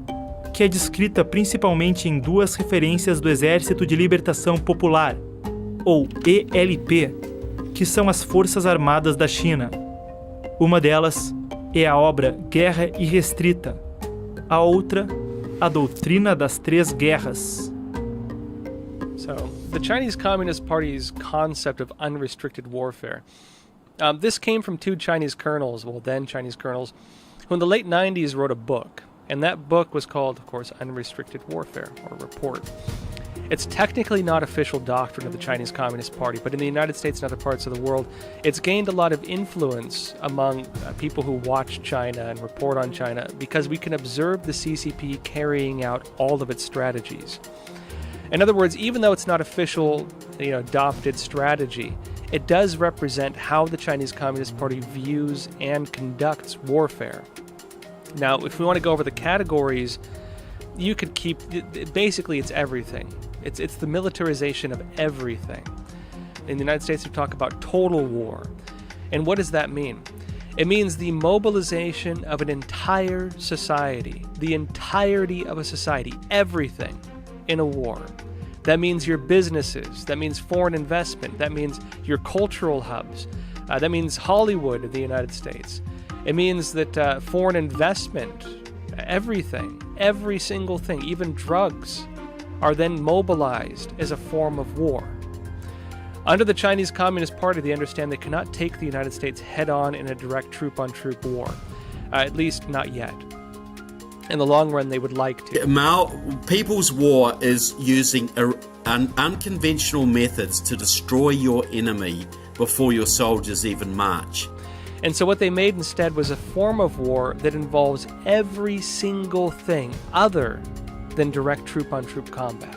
Speaker 2: que é descrita principalmente em 2 referências do Exército de Libertação Popular, ou ELP, que são as Forças Armadas da China. Uma delas é a obra Guerra Irrestrita, a outra, a doutrina das 3 guerras.
Speaker 15: So, the Chinese Communist Party's concept of unrestricted warfare. This came from 2 Chinese colonels, well, then Chinese colonels, who in the late 90s wrote a book. And that book was called, of course, Unrestricted Warfare, or Report. It's technically not official doctrine of the Chinese Communist Party, but in the United States and other parts of the world, it's gained a lot of influence among people who watch China and report on China because we can observe the CCP carrying out all of its strategies. In other words, even though it's not official, adopted strategy, it does represent how the Chinese Communist Party views and conducts warfare. Now, if we want to go over the categories, you could keep, basically it's everything. It's the militarization of everything. In the United States, we talk about total war. And what does that mean? It means the mobilization of an entire society, the entirety of a society, everything in a war. That means your businesses, that means foreign investment, that means your cultural hubs, that means Hollywood of the United States. It means that foreign investment, everything, every single thing, even drugs, are then mobilized as a form of war. Under the Chinese Communist Party, they understand they cannot take the United States head-on in a direct troop-on-troop war, at least not yet. In the long run, they would like to.
Speaker 21: People's War is using unconventional methods to destroy your enemy before your soldiers even march.
Speaker 15: And so what they made instead was a form of war that involves every single thing other than direct troop-on-troop combat.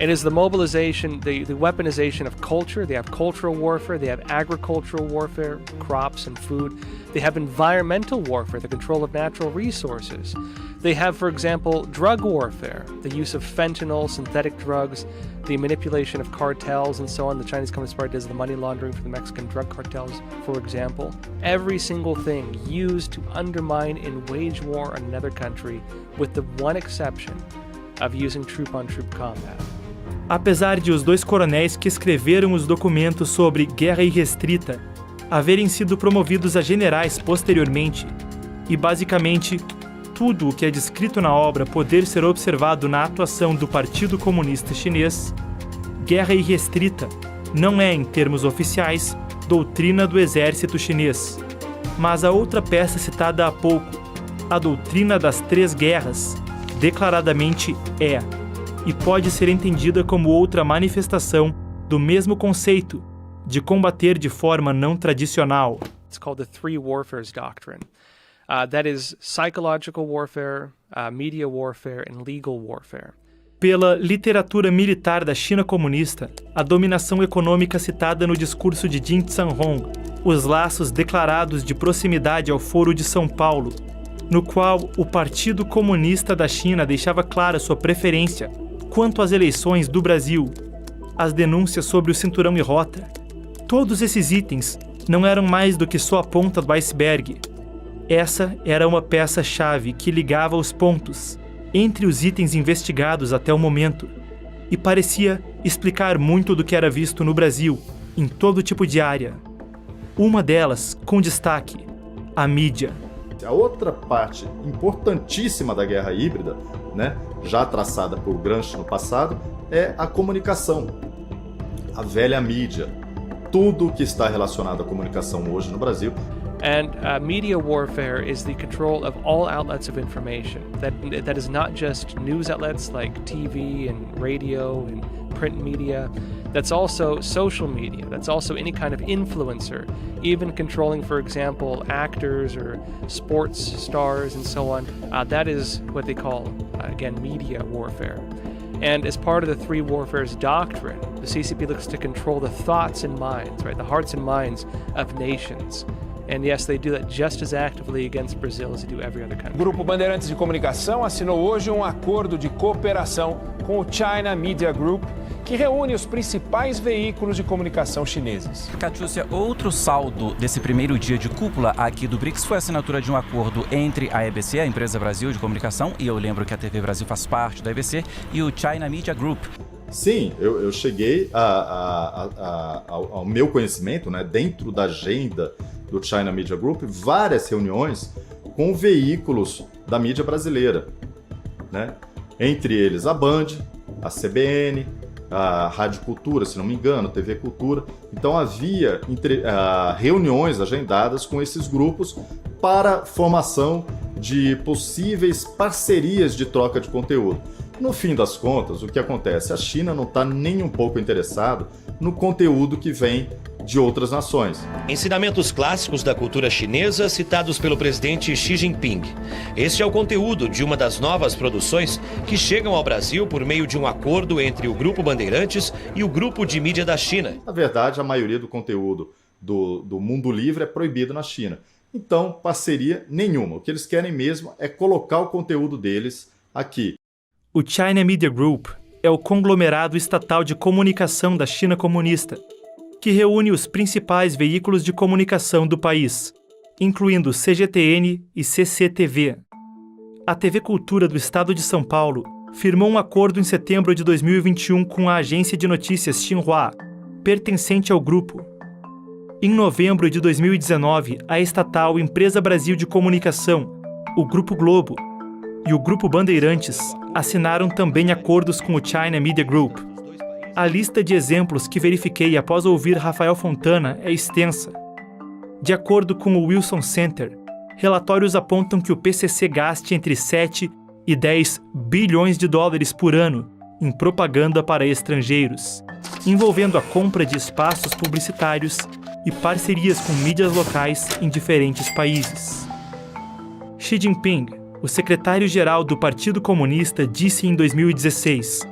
Speaker 15: It is the mobilization, the weaponization of culture. They have cultural warfare, they have agricultural warfare, crops and food. They have environmental warfare, the control of natural resources. They have, for example, drug warfare, the use of fentanyl, synthetic drugs, the manipulation of cartels and so on. The Chinese Communist Party does the money laundering for the Mexican drug cartels, for example. Every single thing used to undermine and wage war on another country, with the one exception of using troop-on-troop combat.
Speaker 2: Apesar de os 2 coronéis que escreveram os documentos sobre Guerra Irrestrita haverem sido promovidos a generais posteriormente, e basicamente tudo o que é descrito na obra poder ser observado na atuação do Partido Comunista Chinês, Guerra Irrestrita não é, em termos oficiais, doutrina do exército chinês. Mas a outra peça citada há pouco, a doutrina das 3 guerras, declaradamente é, e pode ser entendida como outra manifestação do mesmo conceito de combater de forma não tradicional.
Speaker 15: It's called the Three Warfares Doctrine. That is psychological warfare, media warfare, and legal warfare.
Speaker 2: Pela literatura militar da China comunista, a dominação econômica citada no discurso de Jin Zhanhong, os laços declarados de proximidade ao Foro de São Paulo, no qual o Partido Comunista da China deixava clara sua preferência quanto às eleições do Brasil, as denúncias sobre o cinturão e rota, todos esses itens não eram mais do que só a ponta do iceberg. Essa era uma peça-chave que ligava os pontos entre os itens investigados até o momento e parecia explicar muito do que era visto no Brasil, em todo tipo de área. Uma delas, com destaque, a mídia.
Speaker 12: A outra parte importantíssima da guerra híbrida, né, já traçada por Gramsci no passado, é a comunicação, a velha mídia. Tudo que está relacionado à comunicação hoje no Brasil.
Speaker 15: And media warfare is the control of all outlets of information. That is not just news outlets like TV and radio and print media. That's also social media. That's also any kind of influencer, even controlling, for example, actors or sports stars and so on. That is what they call, again, media warfare. And as part of the Three Warfares doctrine, the CCP looks to control the thoughts and minds, right, the hearts and minds of nations. And yes, they do that just as actively against Brazil as they do every other country.
Speaker 4: O Grupo Bandeirantes de Comunicação assinou hoje um acordo de cooperação com o China Media Group, que reúne os principais veículos de comunicação chineses.
Speaker 22: Catiúcia, outro saldo desse primeiro dia de cúpula aqui do BRICS foi a assinatura de um acordo entre a EBC, a Empresa Brasil de Comunicação, e eu lembro que a TV Brasil faz parte da EBC, e o China Media Group.
Speaker 12: Sim, eu cheguei ao meu conhecimento, né, dentro da agenda do China Media Group, várias reuniões com veículos da mídia brasileira, né? Entre eles a Band, a CBN, a Rádio Cultura, se não me engano, a TV Cultura. Então havia reuniões agendadas com esses grupos para formação de possíveis parcerias de troca de conteúdo. No fim das contas, o que acontece? A China não está nem um pouco interessada no conteúdo que vem de outras nações.
Speaker 23: Ensinamentos clássicos da cultura chinesa citados pelo presidente Xi Jinping. Este é o conteúdo de uma das novas produções que chegam ao Brasil por meio de um acordo entre o Grupo Bandeirantes e o Grupo de Mídia da China.
Speaker 12: Na verdade, a maioria do conteúdo do mundo livre é proibido na China. Então, parceria nenhuma. O que eles querem mesmo é colocar o conteúdo deles aqui.
Speaker 2: O China Media Group é o conglomerado estatal de comunicação da China comunista, que reúne os principais veículos de comunicação do país, incluindo CGTN e CCTV. A TV Cultura do Estado de São Paulo firmou um acordo em setembro de 2021 com a agência de notícias Xinhua, pertencente ao grupo. Em novembro de 2019, a estatal Empresa Brasil de Comunicação, o Grupo Globo e o Grupo Bandeirantes assinaram também acordos com o China Media Group. A lista de exemplos que verifiquei após ouvir Rafael Fontana é extensa. De acordo com o Wilson Center, relatórios apontam que o PCC gaste entre 7 e 10 bilhões de dólares por ano em propaganda para estrangeiros, envolvendo a compra de espaços publicitários e parcerias com mídias locais em diferentes países. Xi Jinping, o secretário-geral do Partido Comunista, disse em 2016: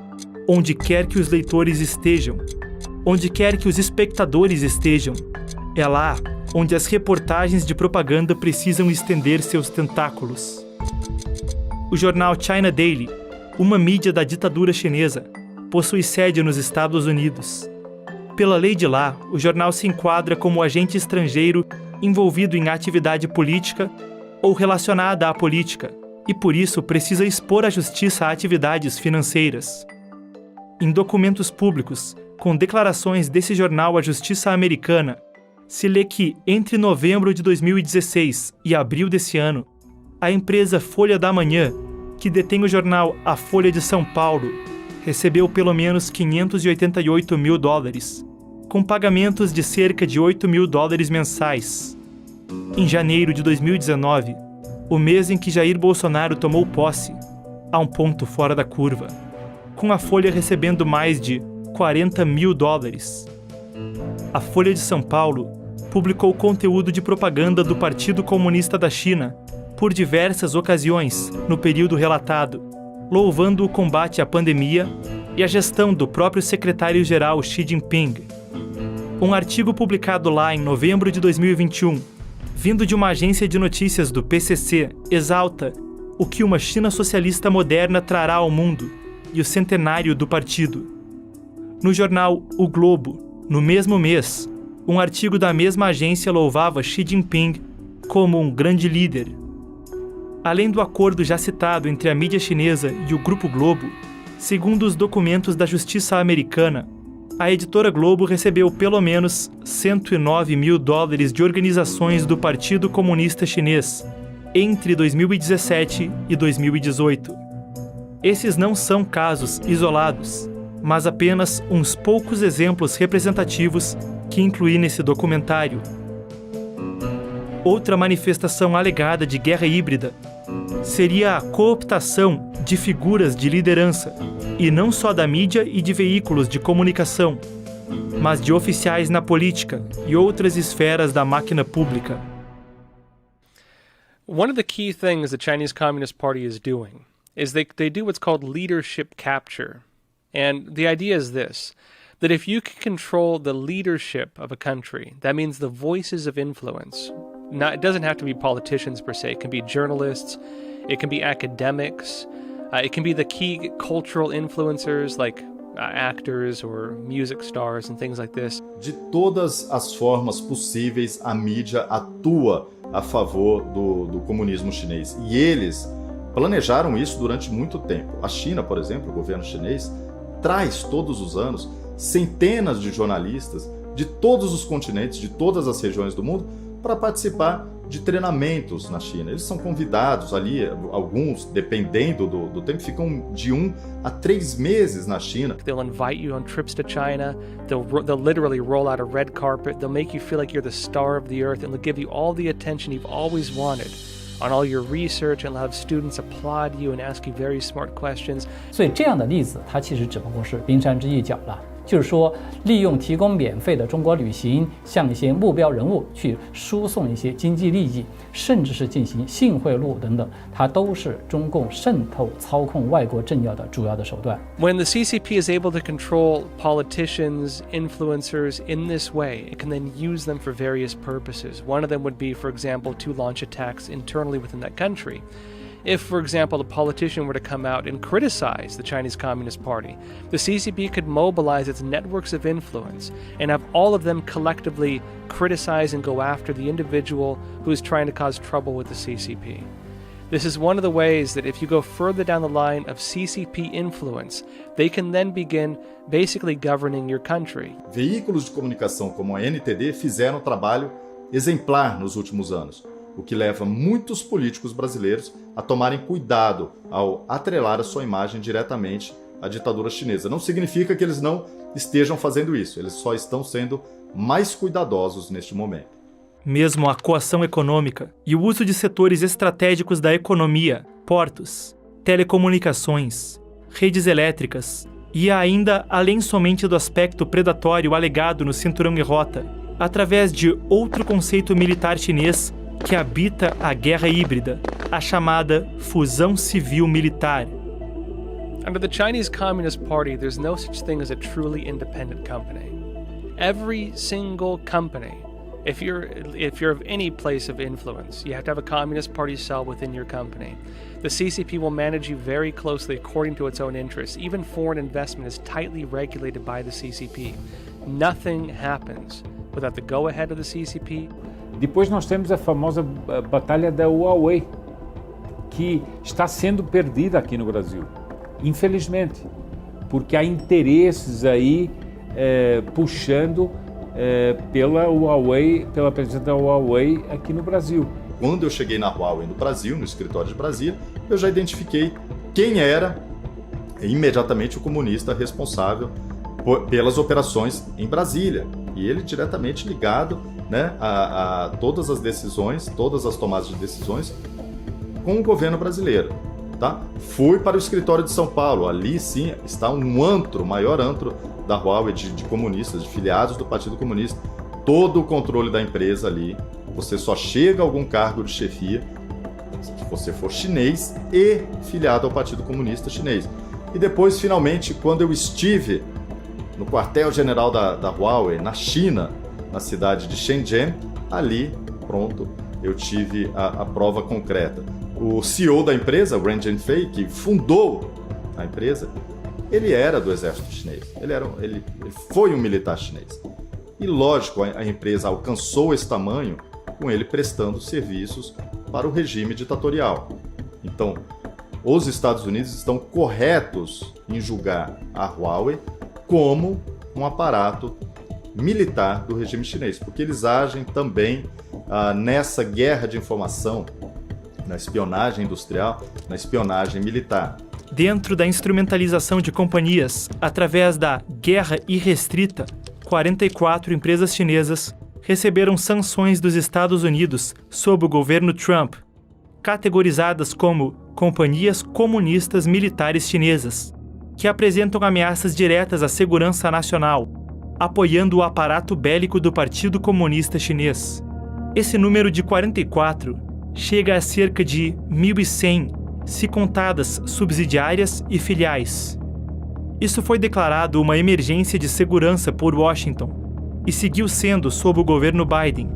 Speaker 2: onde quer que os leitores estejam, onde quer que os espectadores estejam, é lá onde as reportagens de propaganda precisam estender seus tentáculos. O jornal China Daily, uma mídia da ditadura chinesa, possui sede nos Estados Unidos. Pela lei de lá, o jornal se enquadra como agente estrangeiro envolvido em atividade política ou relacionada à política, e por isso precisa expor à justiça atividades financeiras. Em documentos públicos, com declarações desse jornal à Justiça Americana, se lê que, entre novembro de 2016 e abril desse ano, a empresa Folha da Manhã, que detém o jornal A Folha de São Paulo, recebeu pelo menos $588 mil, com pagamentos de cerca de $8 mil mensais. Em janeiro de 2019, o mês em que Jair Bolsonaro tomou posse, há um ponto fora da curva, com a Folha recebendo mais de $40 mil. A Folha de São Paulo publicou conteúdo de propaganda do Partido Comunista da China por diversas ocasiões no período relatado, louvando o combate à pandemia e a gestão do próprio secretário-geral Xi Jinping. Um artigo publicado lá em novembro de 2021, vindo de uma agência de notícias do PCC, exalta o que uma China socialista moderna trará ao mundo e o centenário do partido. No jornal O Globo, no mesmo mês, um artigo da mesma agência louvava Xi Jinping como um grande líder. Além do acordo já citado entre a mídia chinesa e o Grupo Globo, segundo os documentos da Justiça americana, a editora Globo recebeu pelo menos $109 mil de organizações do Partido Comunista Chinês entre 2017 e 2018. Esses não são casos isolados, mas apenas uns poucos exemplos representativos que incluí nesse documentário. Outra manifestação alegada de guerra híbrida seria a cooptação de figuras de liderança, e não só da mídia e de veículos de comunicação, mas de oficiais na política e outras esferas da máquina pública.
Speaker 15: One of the key things the Chinese Communist Party is doing is they do what's called leadership capture. And the idea is this, that if you can control the leadership of a country, that means the voices of influence. It doesn't have to be politicians per se. It can be journalists, it can be academics, it can be the key cultural influencers like actors or music stars and things like this.
Speaker 12: De todas as formas possíveis, a mídia atua a favor do comunismo chinês. E eles planejaram isso durante muito tempo. A China, por exemplo, o governo chinês, traz todos os anos centenas de jornalistas de todos os continentes, de todas as regiões do mundo, para participar de treinamentos na China. Eles são convidados ali, alguns, dependendo do tempo, ficam de 1 a 3 meses na China.
Speaker 15: They'll invite you on trips to China, they'll literally roll out a red carpet, they'll make you feel like you're the star of the earth, and they'll give you all the attention you've always wanted on all your research, and they'll have students applaud you and ask you very smart questions.
Speaker 16: 所以这样的例子，它其实只不过是冰山之一角了。就是说，利用提供免费的中国旅行，向一些目标人物去输送一些经济利益，甚至是进行性贿赂等等，它都是中共渗透、操控外国政要的主要的手段。
Speaker 15: When the CCP is able to control politicians, influencers in this way, it can then use them for various purposes. One of them would be, for example, to launch attacks internally within that country. If, for example, a politician were to come out and criticize the Chinese Communist Party, the CCP could mobilize its networks of influence and have all of them collectively criticize and go after the individual who is trying to cause trouble with the CCP. This is one of the ways that if you go further down the line of CCP influence, they can then begin basically governing your country.
Speaker 12: Veículos de comunicação como a NTD fizeram um trabalho exemplar nos últimos anos, o que leva muitos políticos brasileiros a tomarem cuidado ao atrelar a sua imagem diretamente à ditadura chinesa. Não significa que eles não estejam fazendo isso, eles só estão sendo mais cuidadosos neste momento.
Speaker 2: Mesmo a coação econômica e o uso de setores estratégicos da economia, portos, telecomunicações, redes elétricas e ainda além somente do aspecto predatório alegado no Cinturão e Rota, através de outro conceito militar chinês que habita a guerra híbrida, a chamada fusão civil-militar.
Speaker 15: Under the Chinese Communist Party, there's no such thing as a truly independent company. Every single company, if you're of any place of influence, you have to have a Communist Party cell within your company. The CCP will manage you very closely according to its own interests. Even foreign investment is tightly regulated by the CCP. Nothing happens without the go-ahead of the CCP.
Speaker 9: Depois nós temos a famosa batalha da Huawei, que está sendo perdida aqui no Brasil, infelizmente, porque há interesses aí puxando pela Huawei, pela presença da Huawei aqui no Brasil.
Speaker 12: Quando eu cheguei na Huawei no Brasil, no escritório de Brasília, eu já identifiquei quem era imediatamente o comunista responsável pelas operações em Brasília, e ele diretamente ligado, né, a todas as decisões, todas as tomadas de decisões com o governo brasileiro. Tá? Fui para o escritório de São Paulo, ali sim está um antro, o maior antro da Huawei de comunistas, de filiados do Partido Comunista, todo o controle da empresa ali, você só chega a algum cargo de chefia se você for chinês e filiado ao Partido Comunista Chinês. E depois, finalmente, quando eu estive no quartel-general da Huawei, na China, na cidade de Shenzhen, ali, pronto, eu tive a prova concreta. O CEO da empresa, Ren Zhengfei, que fundou a empresa, ele era do exército chinês, ele foi um militar chinês. E lógico, a empresa alcançou esse tamanho com ele prestando serviços para o regime ditatorial. Então, os Estados Unidos estão corretos em julgar a Huawei como um aparato militar do regime chinês, porque eles agem também nessa guerra de informação, na espionagem industrial, na espionagem militar.
Speaker 2: Dentro da instrumentalização de companhias através da guerra irrestrita, 44 empresas chinesas receberam sanções dos Estados Unidos sob o governo Trump, categorizadas como companhias comunistas militares chinesas, que apresentam ameaças diretas à segurança nacional, apoiando o aparato bélico do Partido Comunista Chinês. Esse número de 44 chega a cerca de 1.100, se contadas subsidiárias e filiais. Isso foi declarado uma emergência de segurança por Washington e seguiu sendo sob o governo Biden,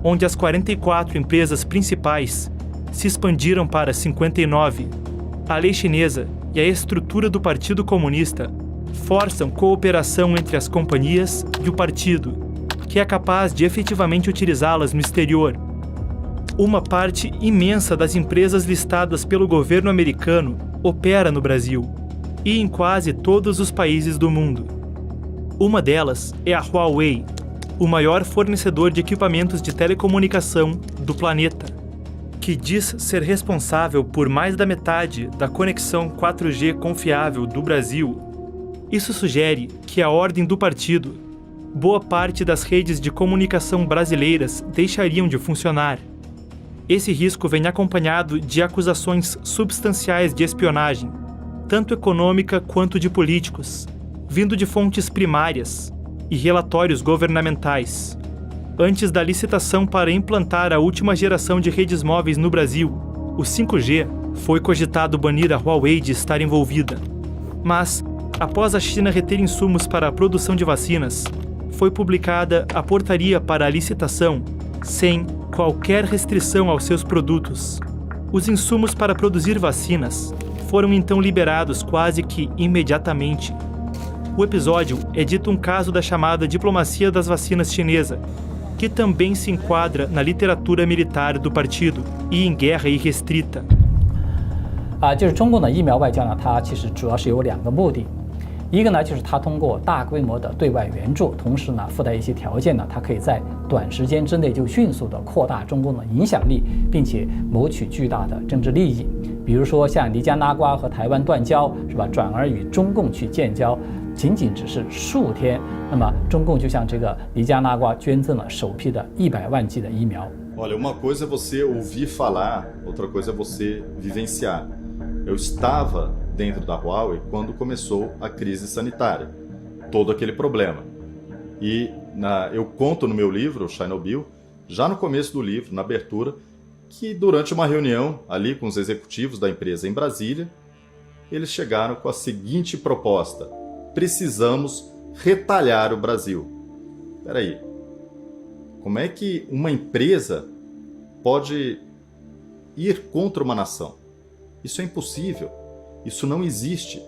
Speaker 2: onde as 44 empresas principais se expandiram para 59. A lei chinesa e a estrutura do Partido Comunista forçam cooperação entre as companhias e o partido, que é capaz de efetivamente utilizá-las no exterior. Uma parte imensa das empresas listadas pelo governo americano opera no Brasil e em quase todos os países do mundo. Uma delas é a Huawei, o maior fornecedor de equipamentos de telecomunicação do planeta, que diz ser responsável por mais da metade da conexão 4G confiável do Brasil. Isso sugere que a ordem do partido, boa parte das redes de comunicação brasileiras deixariam de funcionar. Esse risco vem acompanhado de acusações substanciais de espionagem, tanto econômica quanto de políticos, vindo de fontes primárias e relatórios governamentais. Antes da licitação para implantar a última geração de redes móveis no Brasil, o 5G, foi cogitado banir a Huawei de estar envolvida. Mas, após a China reter insumos para a produção de vacinas, foi publicada a portaria para a licitação, sem qualquer restrição aos seus produtos. Os insumos para produzir vacinas foram então liberados quase que imediatamente. O episódio é dito um caso da chamada diplomacia das vacinas chinesa, que também se enquadra na literatura militar do partido e em guerra irrestrita.
Speaker 16: 就是中共的疫苗外交呢，它其实主要是有2个目的。一个呢，就是它通过大规模的对外援助，同时呢附带一些条件呢，它可以在短时间之内就迅速的扩大中共的影响力，并且谋取巨大的政治利益。比如说像尼加拉瓜和台湾断交，是吧？转而与中共去建交，仅仅只是数天，那么中共就向这个尼加拉瓜捐赠了首批的100万剂的疫苗。
Speaker 12: Olha, uma coisa é você ouvir falar, outra coisa é você vivenciar. Eu estava dentro da Huawei quando começou a crise sanitária, todo aquele problema. E eu conto no meu livro, Chernobyl, já no começo do livro, na abertura, que durante uma reunião ali com os executivos da empresa em Brasília, eles chegaram com a seguinte proposta: precisamos retalhar o Brasil. Espera aí, como é que uma empresa pode ir contra uma nação? Isso é impossível. Isso não existe,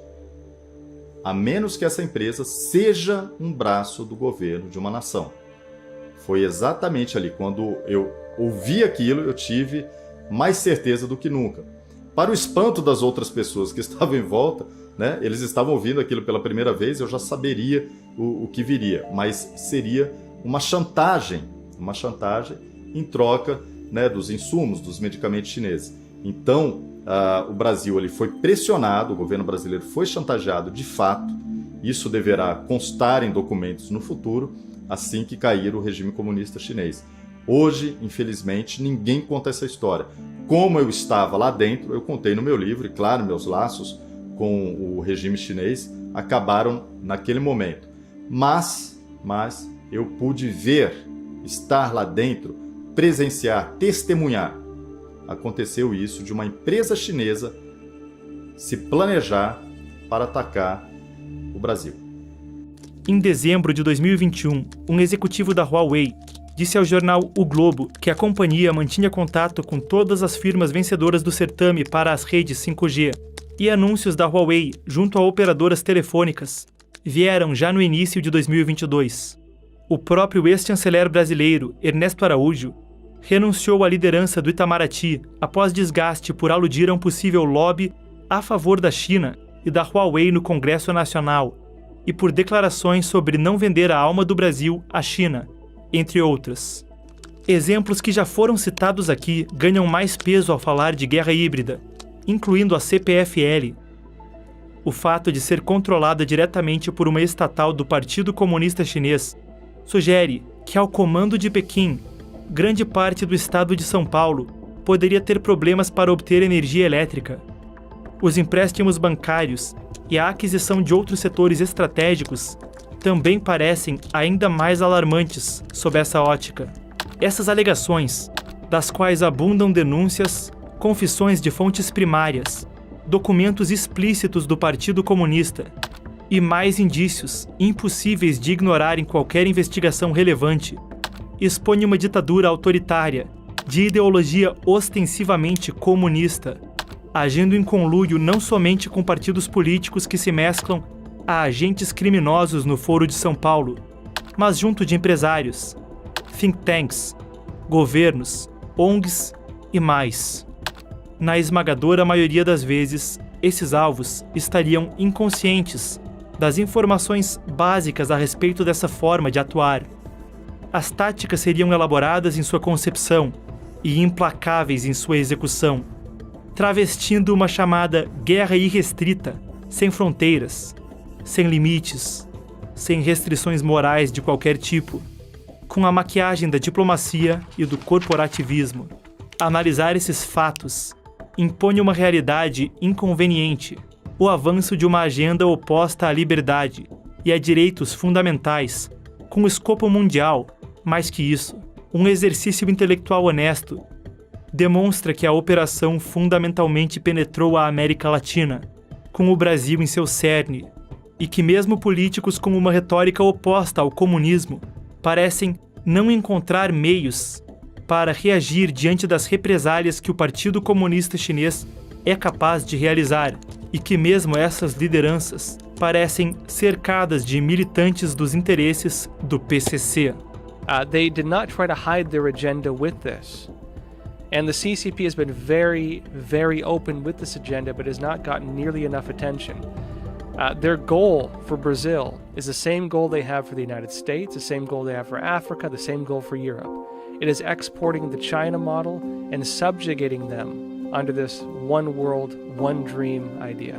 Speaker 12: a menos que essa empresa seja um braço do governo de uma nação. Foi exatamente ali, quando eu ouvi aquilo, eu tive mais certeza do que nunca. Para o espanto das outras pessoas que estavam em volta, né, eles estavam ouvindo aquilo pela primeira vez, eu já saberia o que viria, mas seria uma chantagem em troca, né, dos insumos, dos medicamentos chineses. Então, o Brasil ele foi pressionado, o governo brasileiro foi chantageado de fato. Isso deverá constar em documentos no futuro, assim que cair o regime comunista chinês. Hoje, infelizmente, ninguém conta essa história. Como eu estava lá dentro, eu contei no meu livro, e claro, meus laços com o regime chinês acabaram naquele momento. Mas eu pude ver, estar lá dentro, presenciar, testemunhar aconteceu isso de uma empresa chinesa se planejar para atacar o Brasil.
Speaker 2: Em dezembro de 2021, um executivo da Huawei disse ao jornal O Globo que a companhia mantinha contato com todas as firmas vencedoras do certame para as redes 5G, e anúncios da Huawei junto a operadoras telefônicas vieram já no início de 2022. O próprio ex-chanceler brasileiro, Ernesto Araújo, renunciou à liderança do Itamaraty após desgaste por aludir a um possível lobby a favor da China e da Huawei no Congresso Nacional, e por declarações sobre não vender a alma do Brasil à China, entre outras. Exemplos que já foram citados aqui ganham mais peso ao falar de guerra híbrida, incluindo a CPFL. O fato de ser controlada diretamente por uma estatal do Partido Comunista Chinês sugere que, ao comando de Pequim, grande parte do estado de São Paulo poderia ter problemas para obter energia elétrica. Os empréstimos bancários e a aquisição de outros setores estratégicos também parecem ainda mais alarmantes sob essa ótica. Essas alegações, das quais abundam denúncias, confissões de fontes primárias, documentos explícitos do Partido Comunista e mais indícios impossíveis de ignorar em qualquer investigação relevante, expõe uma ditadura autoritária de ideologia ostensivamente comunista, agindo em conluio não somente com partidos políticos que se mesclam a agentes criminosos no Foro de São Paulo, mas junto de empresários, think tanks, governos, ONGs e mais. Na esmagadora maioria das vezes, esses alvos estariam inconscientes das informações básicas a respeito dessa forma de atuar. As táticas seriam elaboradas em sua concepção e implacáveis em sua execução, travestindo uma chamada guerra irrestrita, sem fronteiras, sem limites, sem restrições morais de qualquer tipo, com a maquiagem da diplomacia e do corporativismo. Analisar esses fatos impõe uma realidade inconveniente, o avanço de uma agenda oposta à liberdade e a direitos fundamentais, com escopo mundial. Mais que isso, um exercício intelectual honesto demonstra que a operação fundamentalmente penetrou a América Latina, com o Brasil em seu cerne, e que mesmo políticos com uma retórica oposta ao comunismo parecem não encontrar meios para reagir diante das represálias que o Partido Comunista Chinês é capaz de realizar, e que mesmo essas lideranças parecem cercadas de militantes dos interesses do PCC.
Speaker 15: They did not try to hide their agenda with this. And the CCP has been very, very open with this agenda, but has not gotten nearly enough attention. Their goal for Brazil is the same goal they have for the United States, the same goal they have for Africa, the same goal for Europe. It is exporting the China model and subjugating them under this one world, one dream idea.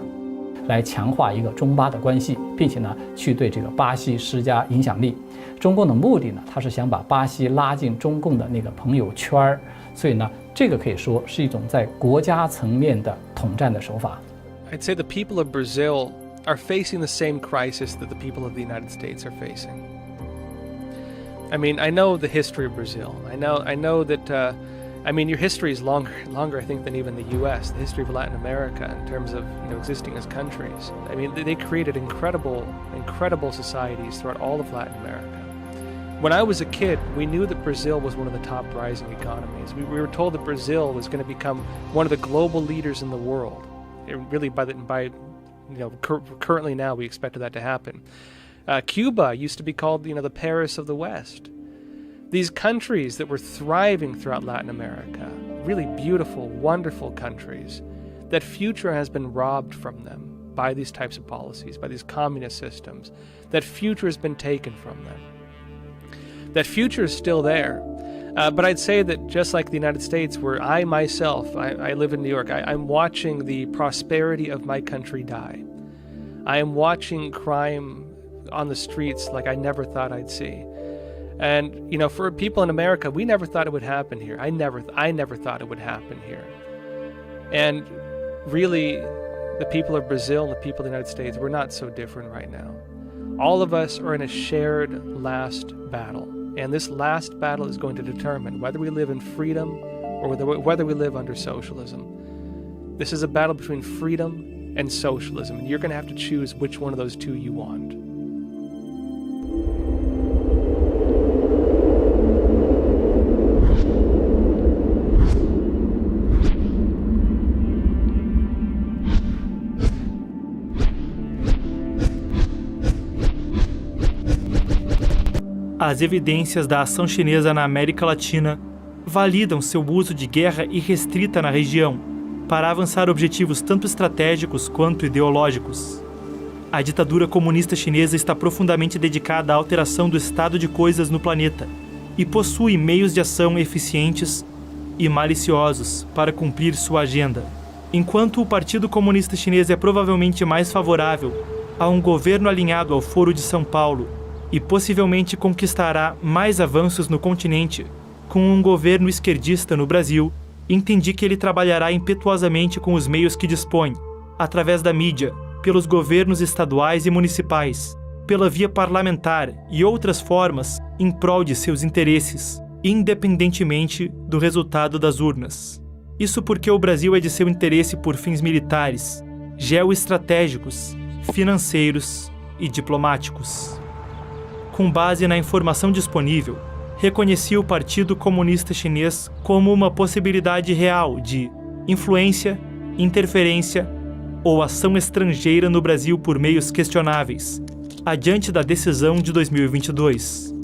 Speaker 16: 来强化一个中巴的关系，并且呢，去对这个巴西施加影响力。中共的目的呢，他是想把巴西拉进中共的那个朋友圈儿，所以呢，这个可以说是一种在国家层面的统战的手法。
Speaker 15: I'd say the people of Brazil are facing the same crisis that the people of the United States are facing. I mean, I know the history of Brazil. I know that. I mean, your history is longer, I think, than even the U.S. The history of Latin America, in terms of existing as countries. I mean, they created incredible societies throughout all of Latin America. When I was a kid, we knew that Brazil was one of the top rising economies. We were told that Brazil was going to become one of the global leaders in the world. Really, currently now we expected that to happen. Cuba used to be called, the Paris of the West. These countries that were thriving throughout Latin America, really beautiful, wonderful countries, that future has been robbed from them by these types of policies, by these communist systems. That future has been taken from them. That future is still there. But I'd say that just like the United States, where I myself, I live in New York, I'm watching the prosperity of my country die. I am watching crime on the streets like I never thought I'd see. And, for people in America, we never thought it would happen here. I never thought it would happen here. And really, the people of Brazil and the people of the United States, we're not so different right now. All of us are in a shared last battle. And this last battle is going to determine whether we live in freedom or whether we live under socialism. This is a battle between freedom and socialism, and you're going to have to choose which one of those two you want.
Speaker 2: As evidências da ação chinesa na América Latina validam seu uso de guerra irrestrita na região para avançar objetivos tanto estratégicos quanto ideológicos. A ditadura comunista chinesa está profundamente dedicada à alteração do estado de coisas no planeta e possui meios de ação eficientes e maliciosos para cumprir sua agenda. Enquanto o Partido Comunista Chinês é provavelmente mais favorável a um governo alinhado ao Foro de São Paulo e possivelmente conquistará mais avanços no continente com um governo esquerdista no Brasil, entendi que ele trabalhará impetuosamente com os meios que dispõe, através da mídia, pelos governos estaduais e municipais, pela via parlamentar e outras formas em prol de seus interesses, independentemente do resultado das urnas. Isso porque o Brasil é de seu interesse por fins militares, geoestratégicos, financeiros e diplomáticos. Com base na informação disponível, reconheci o Partido Comunista Chinês como uma possibilidade real de influência, interferência ou ação estrangeira no Brasil por meios questionáveis, adiante da decisão de 2022.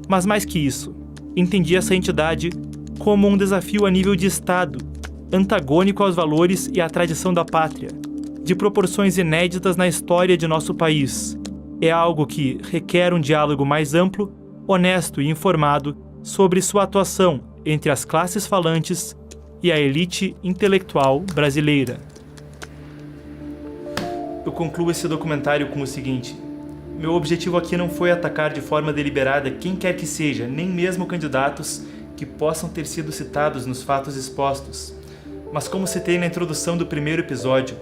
Speaker 2: Mas mais que isso, entendi essa entidade como um desafio a nível de Estado, antagônico aos valores e à tradição da pátria, de proporções inéditas na história de nosso país. É algo que requer um diálogo mais amplo, honesto e informado sobre sua atuação entre as classes falantes e a elite intelectual brasileira. Eu concluo esse documentário com o seguinte: meu objetivo aqui não foi atacar de forma deliberada quem quer que seja, nem mesmo candidatos que possam ter sido citados nos fatos expostos. Mas como citei na introdução do primeiro episódio,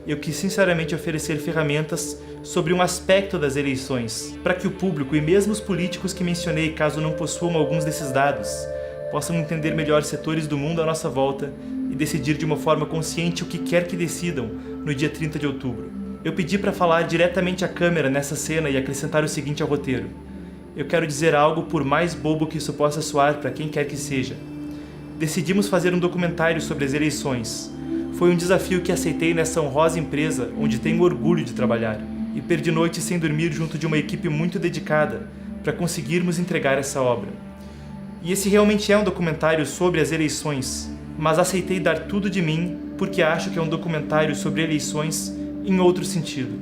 Speaker 2: eu quis sinceramente oferecer ferramentas sobre um aspecto das eleições, para que o público e mesmo os políticos que mencionei, caso não possuam alguns desses dados, possam entender melhor setores do mundo à nossa volta e decidir de uma forma consciente o que quer que decidam no dia 30 de outubro. Eu pedi para falar diretamente à câmera nessa cena e acrescentar o seguinte ao roteiro: eu quero dizer algo por mais bobo que isso possa soar para quem quer que seja. Decidimos fazer um documentário sobre as eleições. Foi um desafio que aceitei nessa honrosa empresa onde tenho orgulho de trabalhar. E perdi noites sem dormir junto de uma equipe muito dedicada para conseguirmos entregar essa obra. E esse realmente é um documentário sobre as eleições, mas aceitei dar tudo de mim porque acho que é um documentário sobre eleições em outro sentido.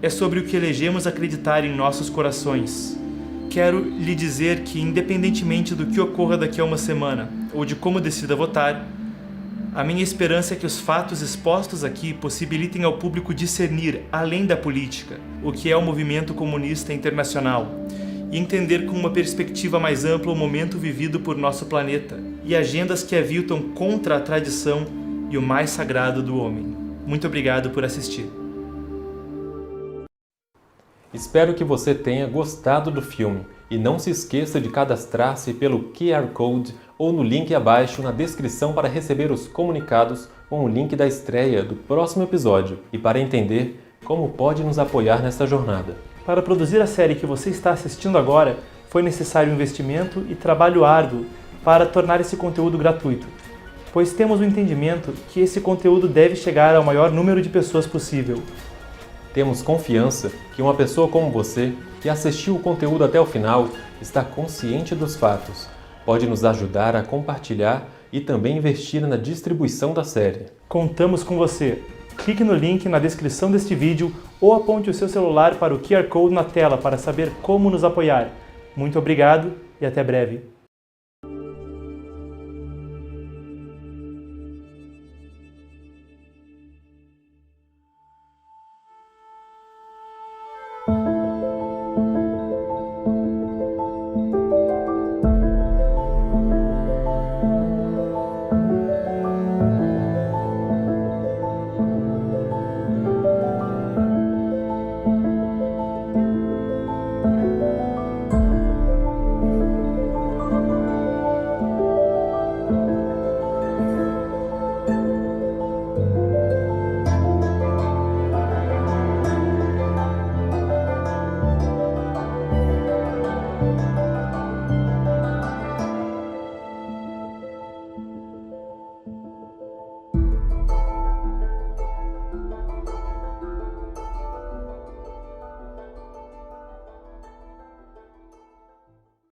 Speaker 2: É sobre o que elegemos acreditar em nossos corações. Quero lhe dizer que, independentemente do que ocorra daqui a uma semana ou de como decida votar, a minha esperança é que os fatos expostos aqui possibilitem ao público discernir, além da política, o que é o movimento comunista internacional e entender com uma perspectiva mais ampla o momento vivido por nosso planeta e agendas que aviltam contra a tradição e o mais sagrado do homem. Muito obrigado por assistir.
Speaker 1: Espero que você tenha gostado do filme e não se esqueça de cadastrar-se pelo QR Code ou no link abaixo na descrição para receber os comunicados com o link da estreia do próximo episódio e para entender como pode nos apoiar nesta jornada.
Speaker 2: Para produzir a série que você está assistindo agora, foi necessário investimento e trabalho árduo para tornar esse conteúdo gratuito, pois temos o entendimento que esse conteúdo deve chegar ao maior número de pessoas possível.
Speaker 1: Temos confiança que uma pessoa como você, que assistiu o conteúdo até o final, está consciente dos fatos, pode nos ajudar a compartilhar e também investir na distribuição da série.
Speaker 2: Contamos com você! Clique no link na descrição deste vídeo ou aponte o seu celular para o QR Code na tela para saber como nos apoiar. Muito obrigado e até breve!